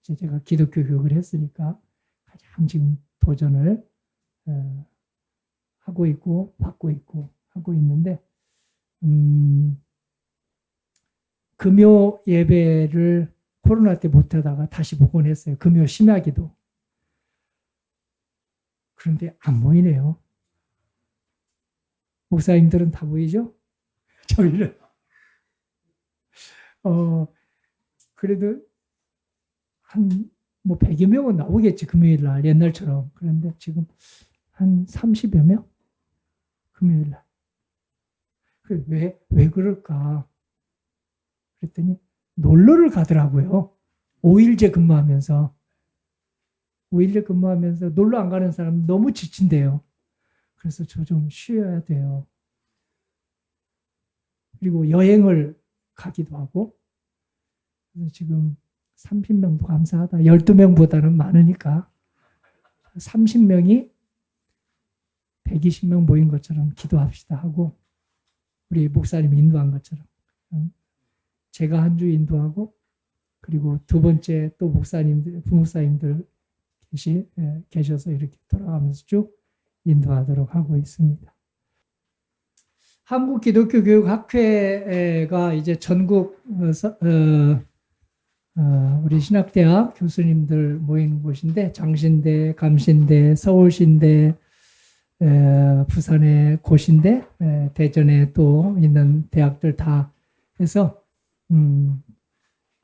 [SPEAKER 1] 이제 제가 기독교 교육을 했으니까 가장 지금 도전을 하고 있고 받고 있고 하고 있는데 금요 예배를 코로나 때 못하다가 다시 복원했어요. 금요 심야기도. 그런데 안 보이네요. 목사님들은 다 보이죠? 저희는 그래도 한 뭐 100여 명은 나오겠지, 금요일 날 옛날처럼. 그런데 지금 한 30여 명? 금요일 날. 왜 그럴까? 그랬더니 놀러를 가더라고요. 5일제 근무하면서. 5일제 근무하면서 놀러 안 가는 사람 너무 지친대요. 그래서 저 좀 쉬어야 돼요. 그리고 여행을 가기도 하고. 그래서 지금 30명도 감사하다. 12명보다는 많으니까 30명이 120명 모인 것처럼 기도합시다 하고 우리 목사님 인도한 것처럼 제가 한 주 인도하고 그리고 두 번째 또 목사님들, 부목사님들 계셔서 이렇게 돌아가면서 쭉 인도하도록 하고 있습니다. 한국기독교교육학회가 이제 전국 우리 신학대학 교수님들 모이는 곳인데 장신대, 감신대, 서울신대, 부산의 고신대, 대전에 또 있는 대학들 다 해서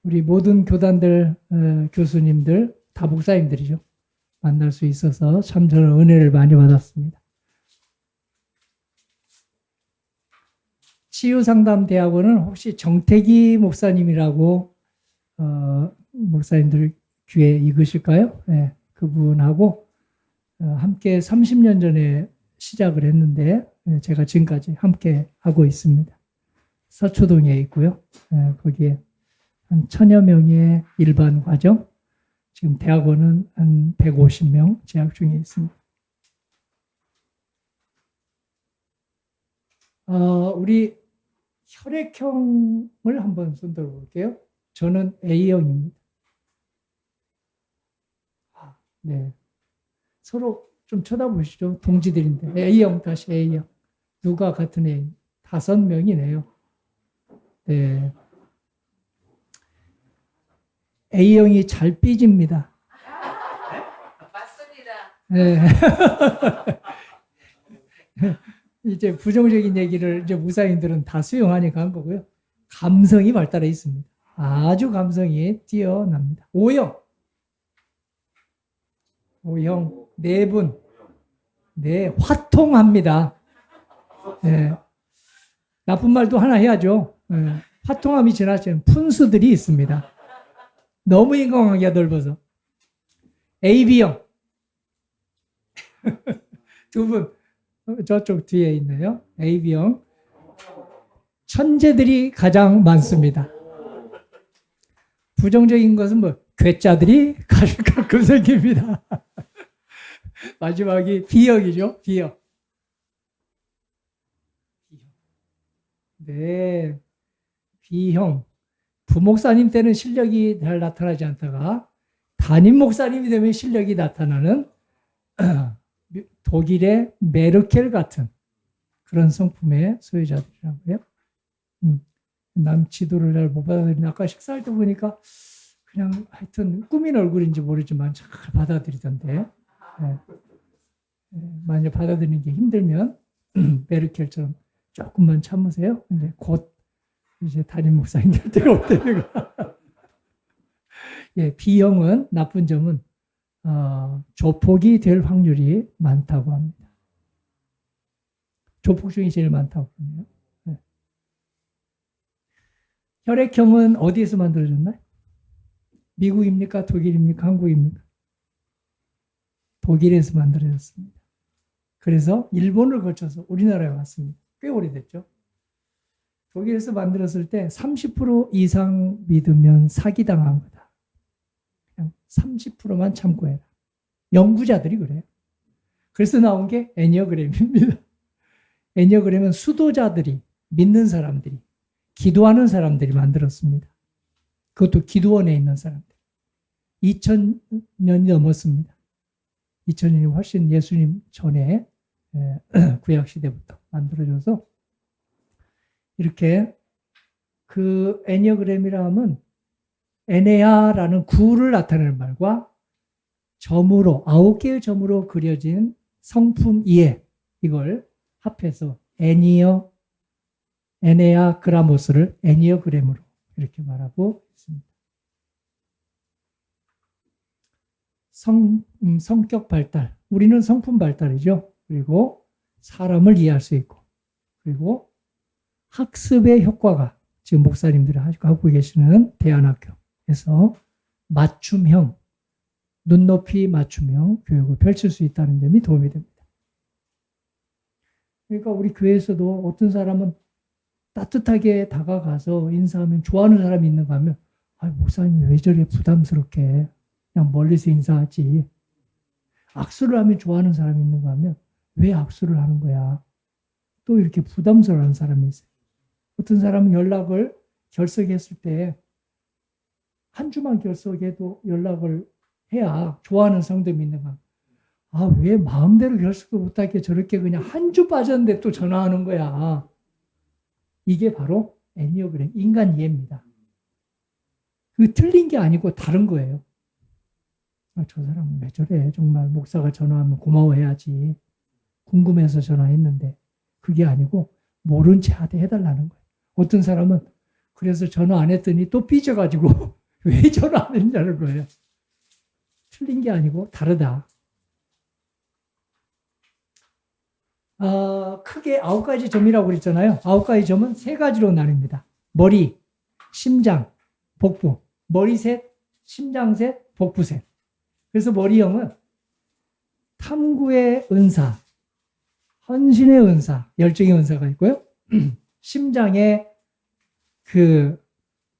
[SPEAKER 1] 우리 모든 교단들 교수님들 다 목사님들이죠. 만날 수 있어서 참 저는 은혜를 많이 받았습니다. 치유상담대학원은 혹시 정태기 목사님이라고 목사님들 귀에 익으실까요? 네, 그분하고 함께 30년 전에 시작을 했는데 제가 지금까지 함께 하고 있습니다. 서초동에 있고요. 거기에 한 1000여 명의 일반 과정, 지금 대학원은 한 150명 재학 중에 있습니다. 우리 혈액형을 한번 손들어 볼게요. 저는 A형입니다. 네. 서로 좀 쳐다보시죠. 동지들인데. A형 다시 A형. 누가 같은 A? 5명이네요. 네. A형이 잘 삐집니다.
[SPEAKER 2] 맞습니다.
[SPEAKER 1] 네. 이제 부정적인 얘기를 이제 무사인들은 다 수용하니까 한 거고요. 감성이 발달해 있습니다. 아주 감성이 뛰어납니다. O형. O형 4분. 네, 화통합니다. 네. 나쁜 말도 하나 해야죠. 네. 화통함이 지나치면 푼수들이 있습니다. 너무 인간관계가 넓어서. AB형. 2분. 저쪽 뒤에 있네요. AB형. 천재들이 가장 많습니다. 부정적인 것은 뭐 괴짜들이 가끔 생깁니다. 마지막이 B형이죠. B형. 네. B형. 부목사님 때는 실력이 잘 나타나지 않다가 담임 목사님이 되면 실력이 나타나는 독일의 메르켈 같은 그런 성품의 소유자들이라고요. 남 지도를 잘 못 받아들이는 아까 식사할 때 보니까 그냥 하여튼 꾸민 얼굴인지 모르지만 잘 받아들이던데 네. 만약 받아들이는 게 힘들면 메르켈처럼 조금만 참으세요. 이제 곧 이제 담임 목사님 될 때가 올 때가. 예, B형은 나쁜 점은 조폭이 될 확률이 많다고 합니다. 조폭 중에 제일 많다고 그러네요. 네. 혈액형은 어디에서 만들어졌나요? 미국입니까? 독일입니까? 한국입니까? 독일에서 만들어졌습니다. 그래서 일본을 거쳐서 우리나라에 왔습니다. 꽤 오래됐죠. 독일에서 만들었을 때 30% 이상 믿으면 사기당한 거다. 그냥 30%만 참고해라. 연구자들이 그래요. 그래서 나온 게 애니어그램입니다. 애니어그램은 수도자들이, 믿는 사람들이, 기도하는 사람들이 만들었습니다. 그것도 기도원에 있는 사람들. 2000년이 넘었습니다. 2000년이 훨씬 예수님 전에 구약시대부터 만들어져서 이렇게 그 애니어그램이라 하면 에네아라는 구를 나타내는 말과 점으로 9개의 점으로 그려진 성품 이해 이걸 합해서 에네아 그라모스를 애니어그램으로 이렇게 말하고 있습니다. 성격 발달, 우리는 성품 발달이죠. 그리고 사람을 이해할 수 있고, 그리고 학습의 효과가 지금 목사님들이 하고 계시는 대안학교에서 맞춤형, 눈높이 맞춤형 교육을 펼칠 수 있다는 점이 도움이 됩니다. 그러니까 우리 교회에서도 어떤 사람은 따뜻하게 다가가서 인사하면 좋아하는 사람이 있는가 하면 목사님이 왜 저래 부담스럽게 그냥 멀리서 인사하지. 악수를 하면 좋아하는 사람이 있는가 하면 왜 악수를 하는 거야. 또 이렇게 부담스러워하는 사람이 있어요. 어떤 사람은 연락을 결석했을 때 한 주만 결석해도 연락을 해야 좋아하는 성도이 있는가. 왜 마음대로 결석도 못하게 저렇게 그냥 한 주 빠졌는데 또 전화하는 거야. 이게 바로 애니어그램, 인간 이해입니다. 그 틀린 게 아니고 다른 거예요. 저 사람은 왜 저래? 정말 목사가 전화하면 고마워해야지. 궁금해서 전화했는데 그게 아니고 모른 채 하되 해달라는 거예요. 어떤 사람은 그래서 전화 안 했더니 또 삐져가지고 왜 전화 안 했냐는 거예요. 틀린 게 아니고 다르다. 크게 9가지 점이라고 그랬잖아요. 9가지 점은 3가지로 나뉩니다. 머리, 심장, 복부. 머리 셋, 심장 셋, 복부 셋. 그래서 머리형은 탐구의 은사, 헌신의 은사, 열정의 은사가 있고요. 심장의 그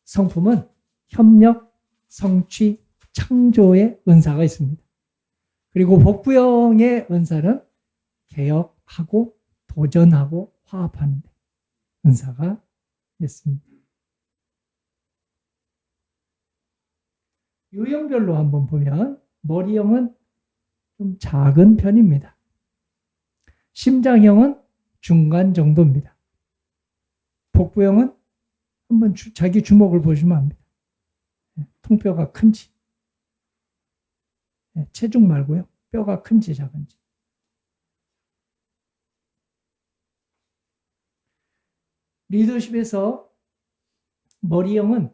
[SPEAKER 1] 성품은 협력, 성취, 창조의 은사가 있습니다. 그리고 복부형의 은사는 개혁하고 도전하고 화합하는 데 은사가 있습니다. 유형별로 한번 보면 머리형은 좀 작은 편입니다. 심장형은 중간 정도입니다. 복부형은 한번 자기 주먹을 보시면 압니다. 통뼈가 큰지, 체중 말고요. 뼈가 큰지 작은지. 리더십에서 머리형은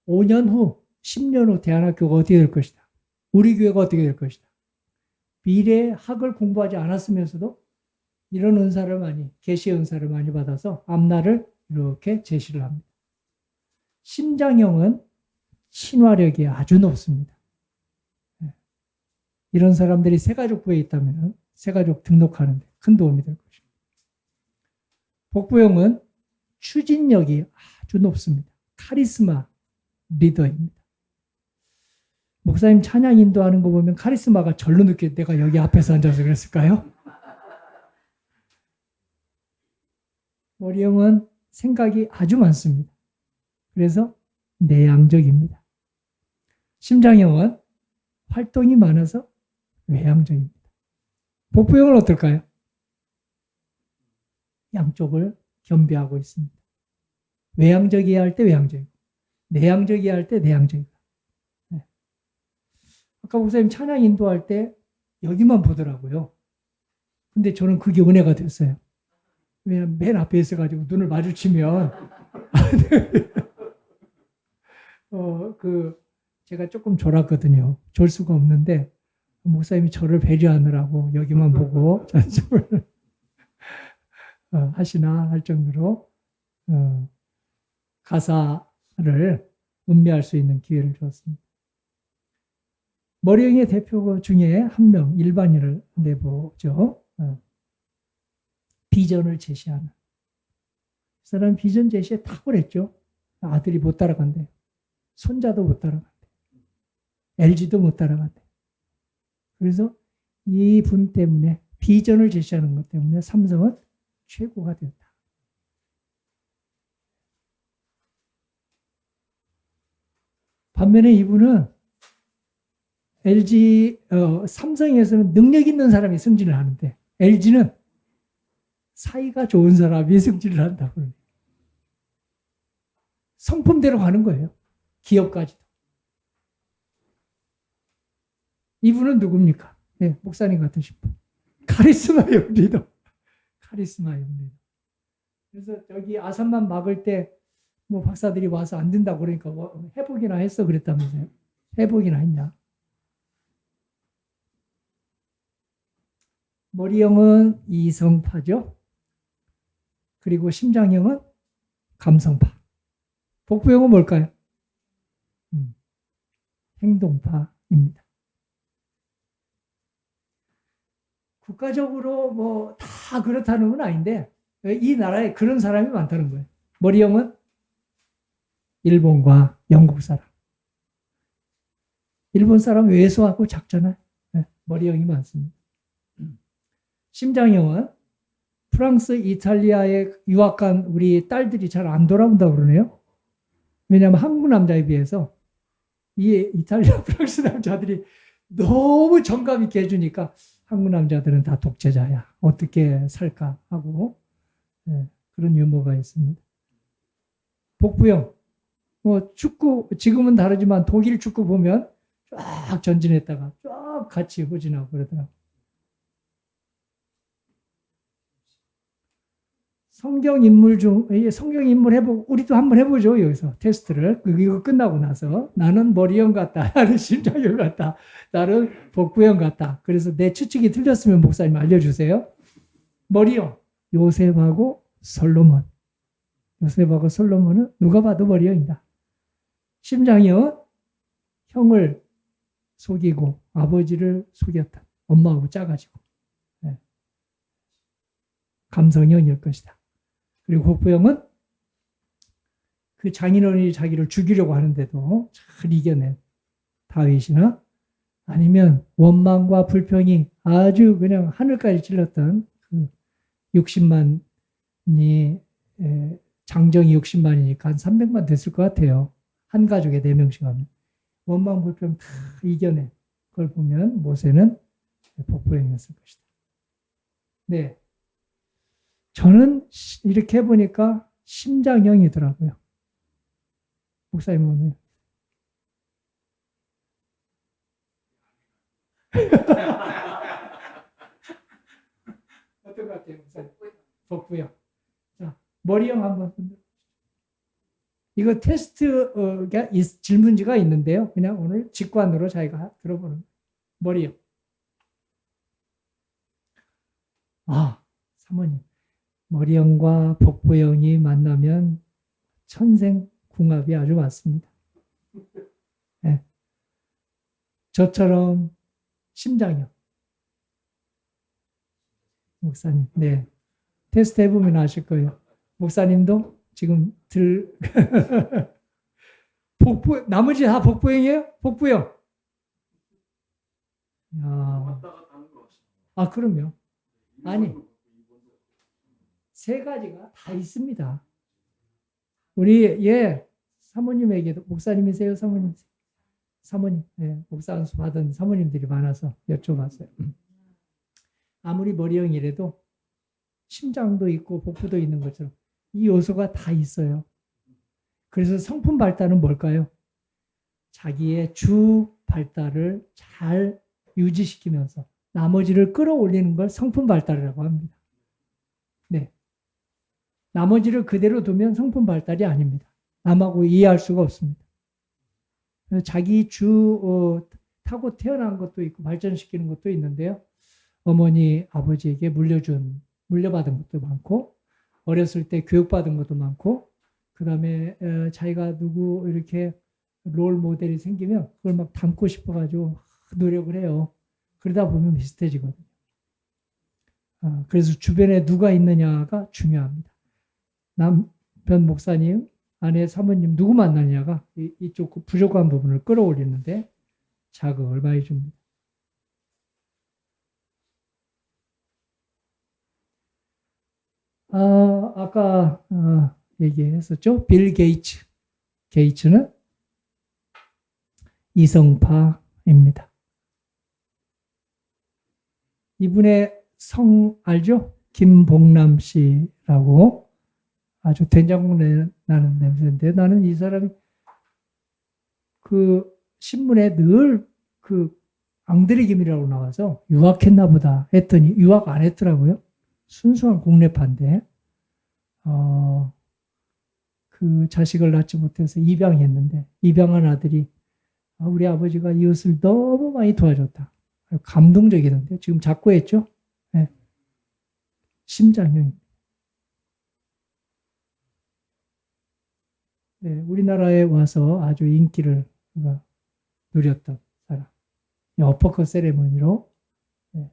[SPEAKER 1] 5년 후, 10년 후 대안학교가 어떻게 될 것이다. 우리 교회가 어떻게 될 것이다. 미래 학을 공부하지 않았으면서도 이런 은사를 많이, 계시의 은사를 많이 받아서 앞날을 이렇게 제시를 합니다. 심장형은 친화력이 아주 높습니다. 이런 사람들이 새가족부에 있다면 새가족 등록하는 데 큰 도움이 될 것입니다. 복부형은 추진력이 아주 높습니다. 카리스마 리더입니다. 목사님 찬양 인도하는 거 보면 카리스마가 절로 느껴. 내가 여기 앞에서 앉아서 그랬을까요? 머리형은 생각이 아주 많습니다. 그래서 내향적입니다. 심장형은 활동이 많아서 외향적입니다. 복부형은 어떨까요? 양쪽을 겸비하고 있습니다. 외향적이어야 할 때 외향적이고 내향적이어야 할 때 내향적이고. 네. 아까 목사님 찬양 인도할 때 여기만 보더라고요. 근데 저는 그게 은혜가 됐어요. 왜냐면 맨 앞에 있어가지고 눈을 마주치면 제가 조금 졸았거든요. 졸 수가 없는데 목사님이 저를 배려하느라고 여기만 보고 하시나 할 정도로 가사를 음미할 수 있는 기회를 주었습니다. 머리형의 대표 중에 한 명 일반인을 내보죠. 비전을 제시하는. 그 사람 비전 제시에 탁월했죠. 아들이 못 따라간대요. 손자도 못 따라간대요. LG도 못 따라간대요. 그래서 이 분 때문에 비전을 제시하는 것 때문에 삼성은 최고가 되었다. 반면에 이분은 삼성에서는 능력 있는 사람이 승진을 하는데 LG는 사이가 좋은 사람이 승진을 한다고 그래요. 성품대로 가는 거예요. 기업까지도. 이분은 누굽니까? 네, 목사님 같으신 분. 카리스마의 리더. 카리스마의 리더. 그래서 여기 아산만 막을 때 뭐 박사들이 와서 안 된다고 그러니까 뭐 해보기나 했어 그랬다면서요. 해보기나 했냐. 머리형은 이성파죠. 그리고 심장형은 감성파. 복부형은 뭘까요? 행동파입니다. 국가적으로 뭐 다 그렇다는 건 아닌데 이 나라에 그런 사람이 많다는 거예요. 머리형은 일본과 영국 사람. 일본 사람 왜소하고 작잖아요. 네, 머리형이 많습니다. 심장형은 프랑스, 이탈리아에 유학 간 우리 딸들이 잘 안 돌아온다고 그러네요. 왜냐하면 한국 남자에 비해서 이 이탈리아, 프랑스 남자들이 너무 정감 있게 해주니까 한국 남자들은 다 독재자야. 어떻게 살까 하고 그런 유머가 있습니다. 복부형. 뭐 축구 지금은 다르지만 독일 축구 보면 쫙 전진했다가 쫙 같이 후진하고 그러더라고요. 성경 인물 해보고 우리도 한번 해보죠. 여기서 테스트를 이거 끝나고 나서 나는 머리형 같다, 나는 심장형 같다, 나는 복부형 같다. 그래서 내 추측이 틀렸으면 목사님 알려주세요. 머리형 요셉하고 솔로몬. 요셉하고 솔로몬은 누가 봐도 머리형이다. 심장형은 형을 속이고 아버지를 속였다. 엄마하고 짜가지고. 감성형일 것이다. 그리고 복부형은 그 장인어른이 자기를 죽이려고 하는데도 잘 이겨낸 다윗이나 아니면 원망과 불평이 아주 그냥 하늘까지 찔렀던 그 60만이 장정이 60만이니까 한 300만 됐을 것 같아요. 한 가족에 4명씩 하면. 원망 불평 다 이겨낸 걸 보면 모세는 복부형이었을 것이다. 네. 저는 이렇게 해보니까 심장형이더라고요. 목사님 오늘. 어떤 것 같아요, 목사님? 복부형. 자, 머리형 한번. 이거 테스트가 질문지가 있는데요. 그냥 오늘 직관으로 자기가 들어보는 머리형. 사모님. 머리형과 복부형이 만나면 천생궁합이 아주 많습니다. 네. 저처럼 심장형. 목사님, 네. 테스트 해보면 아실 거예요. 목사님도 지금 복부, 나머지 다 복부형이에요? 복부형. 그럼요. 아니. 세 가지가 다 있습니다. 우리 사모님에게도 목사님이세요, 사모님? 사모님, 목사 안수 받은 사모님들이 많아서 여쭤봤어요. 아무리 머리형이라도 심장도 있고 복부도 있는 것처럼 이 요소가 다 있어요. 그래서 성품 발달은 뭘까요? 자기의 주 발달을 잘 유지시키면서 나머지를 끌어올리는 걸 성품 발달이라고 합니다. 네. 나머지를 그대로 두면 성품 발달이 아닙니다. 남하고 이해할 수가 없습니다. 자기 타고 태어난 것도 있고 발전시키는 것도 있는데요. 어머니, 아버지에게 물려받은 것도 많고 어렸을 때 교육받은 것도 많고, 그 다음에 자기가 누구 이렇게 롤 모델이 생기면 그걸 막 닮고 싶어가지고 노력을 해요. 그러다 보면 비슷해지거든요. 그래서 주변에 누가 있느냐가 중요합니다. 남편 목사님, 아내 사모님 누구 만나냐가 이쪽 부족한 부분을 끌어올리는데 자극을 많이 줍니다. 아까 얘기했었죠. 빌 게이츠. 게이츠는 이성파입니다. 이분의 성 알죠? 김봉남 씨라고 아주 된장국 나는 냄새인데 나는 이 사람이 그 신문에 늘 그 앙드레김이라고 나와서 유학했나 보다 했더니 유학 안 했더라고요. 순수한 국내파인데 그 자식을 낳지 못해서 입양했는데 입양한 아들이 우리 아버지가 이웃을 너무 많이 도와줬다. 감동적이던데 지금 작고했죠? 네. 심장형. 네, 우리나라에 와서 아주 인기를 누렸던 사람. 어퍼컷 세레머니로 네.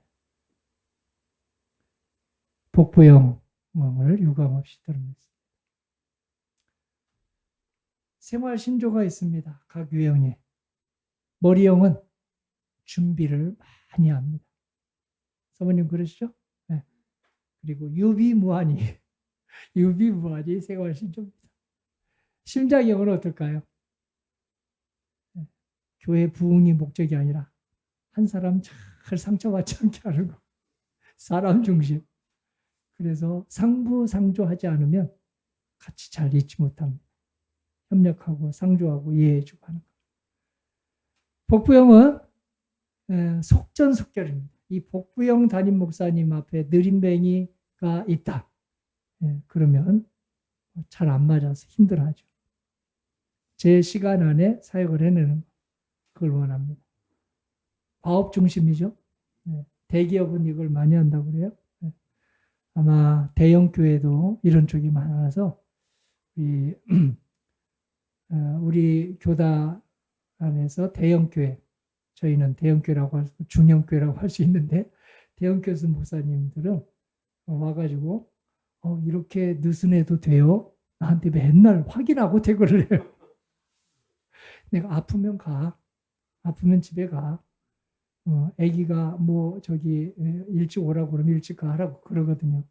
[SPEAKER 1] 복부영을 유감없이 드러냈습니다. 생활 신조가 있습니다. 각 유형에. 머리형은 준비를 많이 합니다. 사모님 그러시죠? 네. 그리고 유비무환이 생활 신조입니다. 심장형은 어떨까요? 네. 교회 부흥이 목적이 아니라 한 사람 잘 상처받지 않게 하는 거. 사람 중심. 그래서 상부상조하지 않으면 같이 잘 있지 못합니다. 협력하고 상조하고 이해해주고 하는 거. 복부형은 속전속결입니다. 이 복부형 담임 목사님 앞에 느림뱅이가 있다. 그러면 잘 안 맞아서 힘들어하죠. 제 시간 안에 사역을 해내는 그걸 원합니다. 과업 중심이죠. 대기업은 이걸 많이 한다고 그래요. 아마 대형 교회도 이런 쪽이 많아서 우리 교단 안에서 대형 교회, 저희는 대형 교회라고 할 수, 중형 교회라고 할 수 있는데 대형 교수 목사님들은 와가지고 이렇게 느슨해도 돼요? 나한테 맨날 확인하고 퇴근을 해요. 내가 아프면 가. 아프면 집에 가. 아기가 일찍 오라고 그러면 일찍 가라고 그러거든요.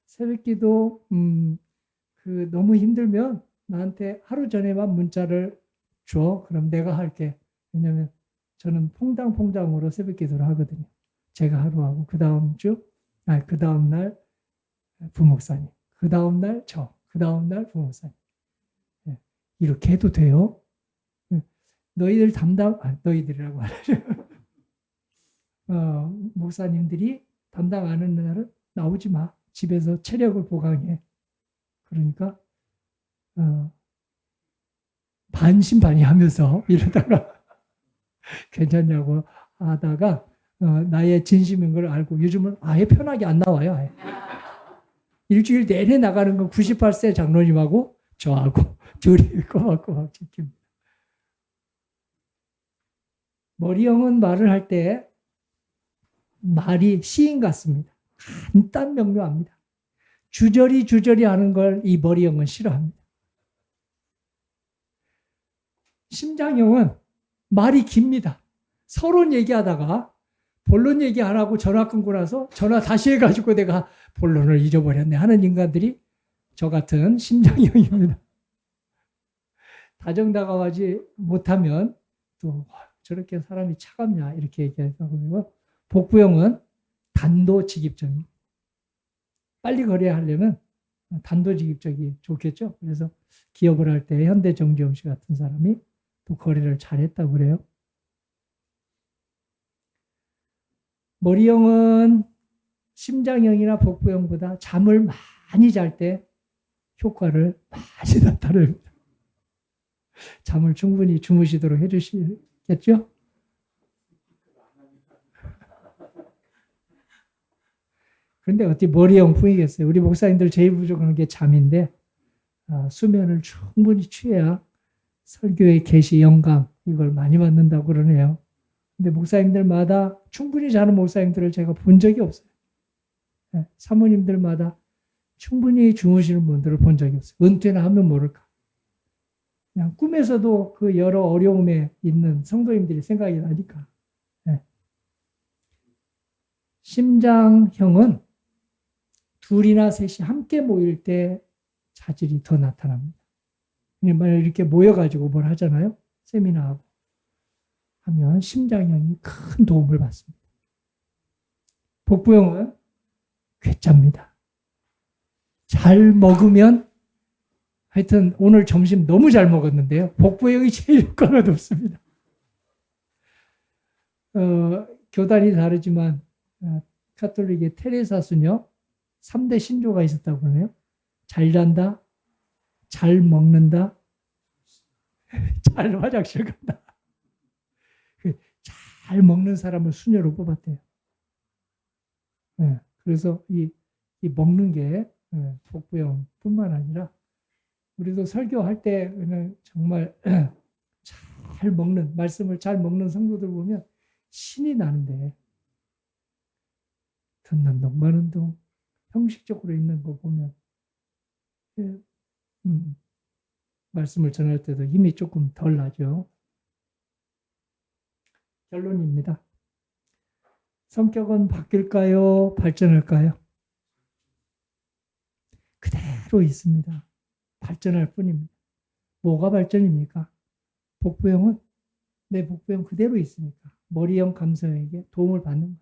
[SPEAKER 1] 새벽기도 너무 힘들면 나한테 하루 전에만 문자를 줘. 그럼 내가 할게. 왜냐면 저는 퐁당퐁당으로 새벽기도를 하거든요. 제가 하루 하고 그 다음 날 부목사님, 그 다음 날 그 다음 날 부목사님. 이렇게 해도 돼요? 너희들 너희들이라고 하죠. 목사님들이 담당 안 하는 날은 나오지 마. 집에서 체력을 보강해. 그러니까 반신반의하면서 이러다가 괜찮냐고 하다가 나의 진심인 걸 알고 요즘은 아예 편하게 안 나와요. 아예. 일주일 내내 나가는 건 98세 장로님하고 저하고 둘이 꼬박꼬박 지킵니다. 머리형은 말을 할 때 말이 시인 같습니다. 간단 명료합니다. 주저리 하는 걸 이 머리형은 싫어합니다. 심장형은 말이 깁니다. 서론 얘기하다가 본론 얘기 안 하고 전화 끊고 나서 전화 다시 해가지고 내가 본론을 잊어버렸네 하는 인간들이 저 같은 심장형입니다. 다정다감하지 못하면 또 저렇게 사람이 차갑냐 이렇게 얘기하고 복부형은 단도직입적입니다. 빨리 거래하려면 단도직입적이 좋겠죠. 그래서 기업을 할 때 현대정지영 씨 같은 사람이 또 거래를 잘했다고 그래요. 머리형은 심장형이나 복부형보다 잠을 많이 잘 때 효과를 많이 나타냅니다. 잠을 충분히 주무시도록 해주시겠죠? 그런데 어떻게 머리 영풍이겠어요. 우리 목사님들 제일 부족한 게 잠인데 수면을 충분히 취해야 설교의 계시 영감 이걸 많이 받는다고 그러네요. 근데 목사님들마다 충분히 자는 목사님들을 제가 본 적이 없어요. 네, 사모님들마다 충분히 주무시는 분들을 본 적이 없어요. 은퇴나 하면 모를까. 그냥 꿈에서도 그 여러 어려움에 있는 성도님들이 생각이 나니까. 네. 심장형은 둘이나 셋이 함께 모일 때 자질이 더 나타납니다. 만약 이렇게 모여가지고 뭘 하잖아요. 세미나하고 하면 심장형이 큰 도움을 받습니다. 복부형은 괴짜입니다. 잘 먹으면 하여튼 오늘 점심 너무 잘 먹었는데요. 복부형이 제일 효과가 높습니다. 교단이 다르지만 카톨릭의 테레사 수녀 3대 신조가 있었다고 그러네요. 잘 잔다, 잘 먹는다, 잘 화장실 간다. 잘 먹는 사람을 수녀로 뽑았대요. 네, 그래서 이 먹는 게 복부형뿐만 아니라 우리도 설교할 때는 정말 잘 먹는 말씀을 잘 먹는 성도들 보면 신이 나는데 듣는 동 마는 동 형식적으로 있는 거 보면 말씀을 전할 때도 힘이 조금 덜 나죠. 결론입니다. 성격은 바뀔까요? 발전할까요? 그대로 있습니다. 발전할 뿐입니다. 뭐가 발전입니까? 복부형은 내 복부형 그대로 있으니까 머리형 감성에게 도움을 받는 거예요.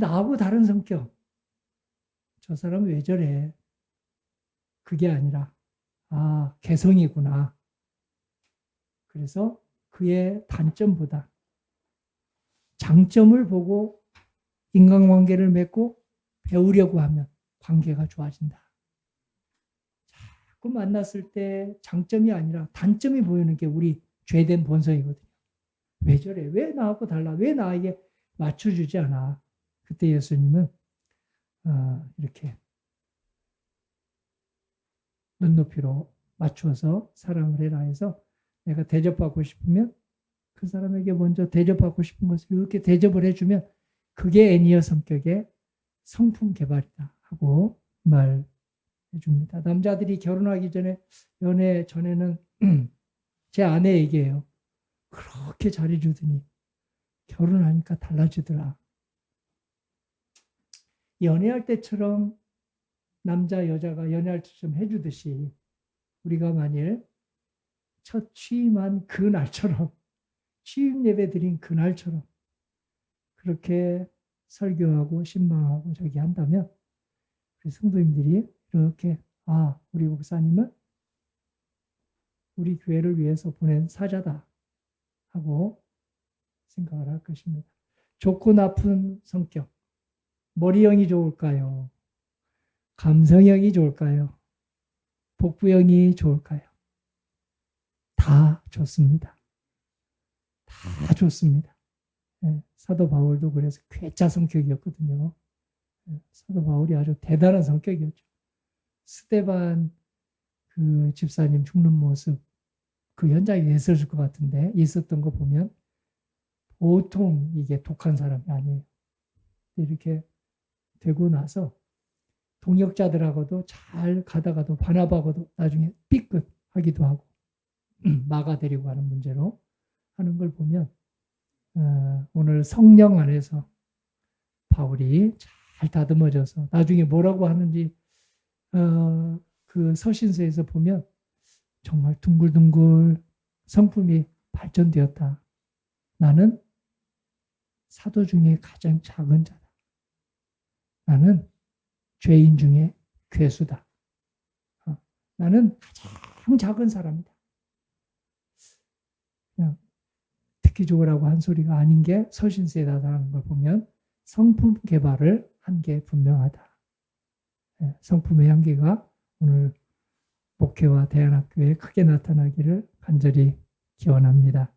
[SPEAKER 1] 나하고 다른 성격. 저 사람은 왜 저래? 그게 아니라 개성이구나. 그래서 그의 단점보다 장점을 보고 인간관계를 맺고 배우려고 하면 관계가 좋아진다. 자꾸 만났을 때 장점이 아니라 단점이 보이는 게 우리 죄된 본성이거든요. 왜 저래? 왜 나하고 달라? 왜 나에게 맞춰주지 않아? 그때 예수님은 이렇게 눈높이로 맞춰서 사랑을 해라 해서 내가 대접받고 싶으면 그 사람에게 먼저 대접받고 싶은 것을 이렇게 대접을 해주면 그게 애니어 성격의 성품 개발이다 하고 말해줍니다. 남자들이 결혼하기 전에 연애 전에는 제 아내 얘기예요. 그렇게 잘해주더니 결혼하니까 달라지더라. 연애할 때처럼 남자 여자가 연애할 때처럼 해주듯이 우리가 만일 첫 취임한 그 날처럼 취임 예배 드린 그 날처럼 그렇게 설교하고 신방하고 저기 한다면 우리 성도님들이 이렇게 우리 목사님은 우리 교회를 위해서 보낸 사자다 하고 생각을 할 것입니다. 좋고 나쁜 성격 머리형이 좋을까요? 감성형이 좋을까요? 복부형이 좋을까요? 다 좋습니다. 다 좋습니다. 사도 바울도 그래서 괴짜 성격이었거든요. 사도 바울이 아주 대단한 성격이었죠. 스데반 그 집사님 죽는 모습 그 현장에 있었을 것 같은데 있었던 거 보면 보통 이게 독한 사람이 아니에요. 이렇게 되고 나서 동역자들하고도 잘 가다가도 바나바하고도 나중에 삐끗하기도 하고 막아내리고 하는 문제로 하는 걸 보면 오늘 성령 안에서 바울이 잘 다듬어져서 나중에 뭐라고 하는지 그 서신서에서 보면 정말 둥글둥글 성품이 발전되었다. 나는 사도 중에 가장 작은 자다. 나는 죄인 중에 괴수다. 나는 가장 작은 사람이다. 그냥 듣기 좋으라고 한 소리가 아닌 게 서신서에 나타나는 걸 보면 성품 개발을 한 게 분명하다. 성품의 향기가 오늘 목회와 대안학교에 크게 나타나기를 간절히 기원합니다.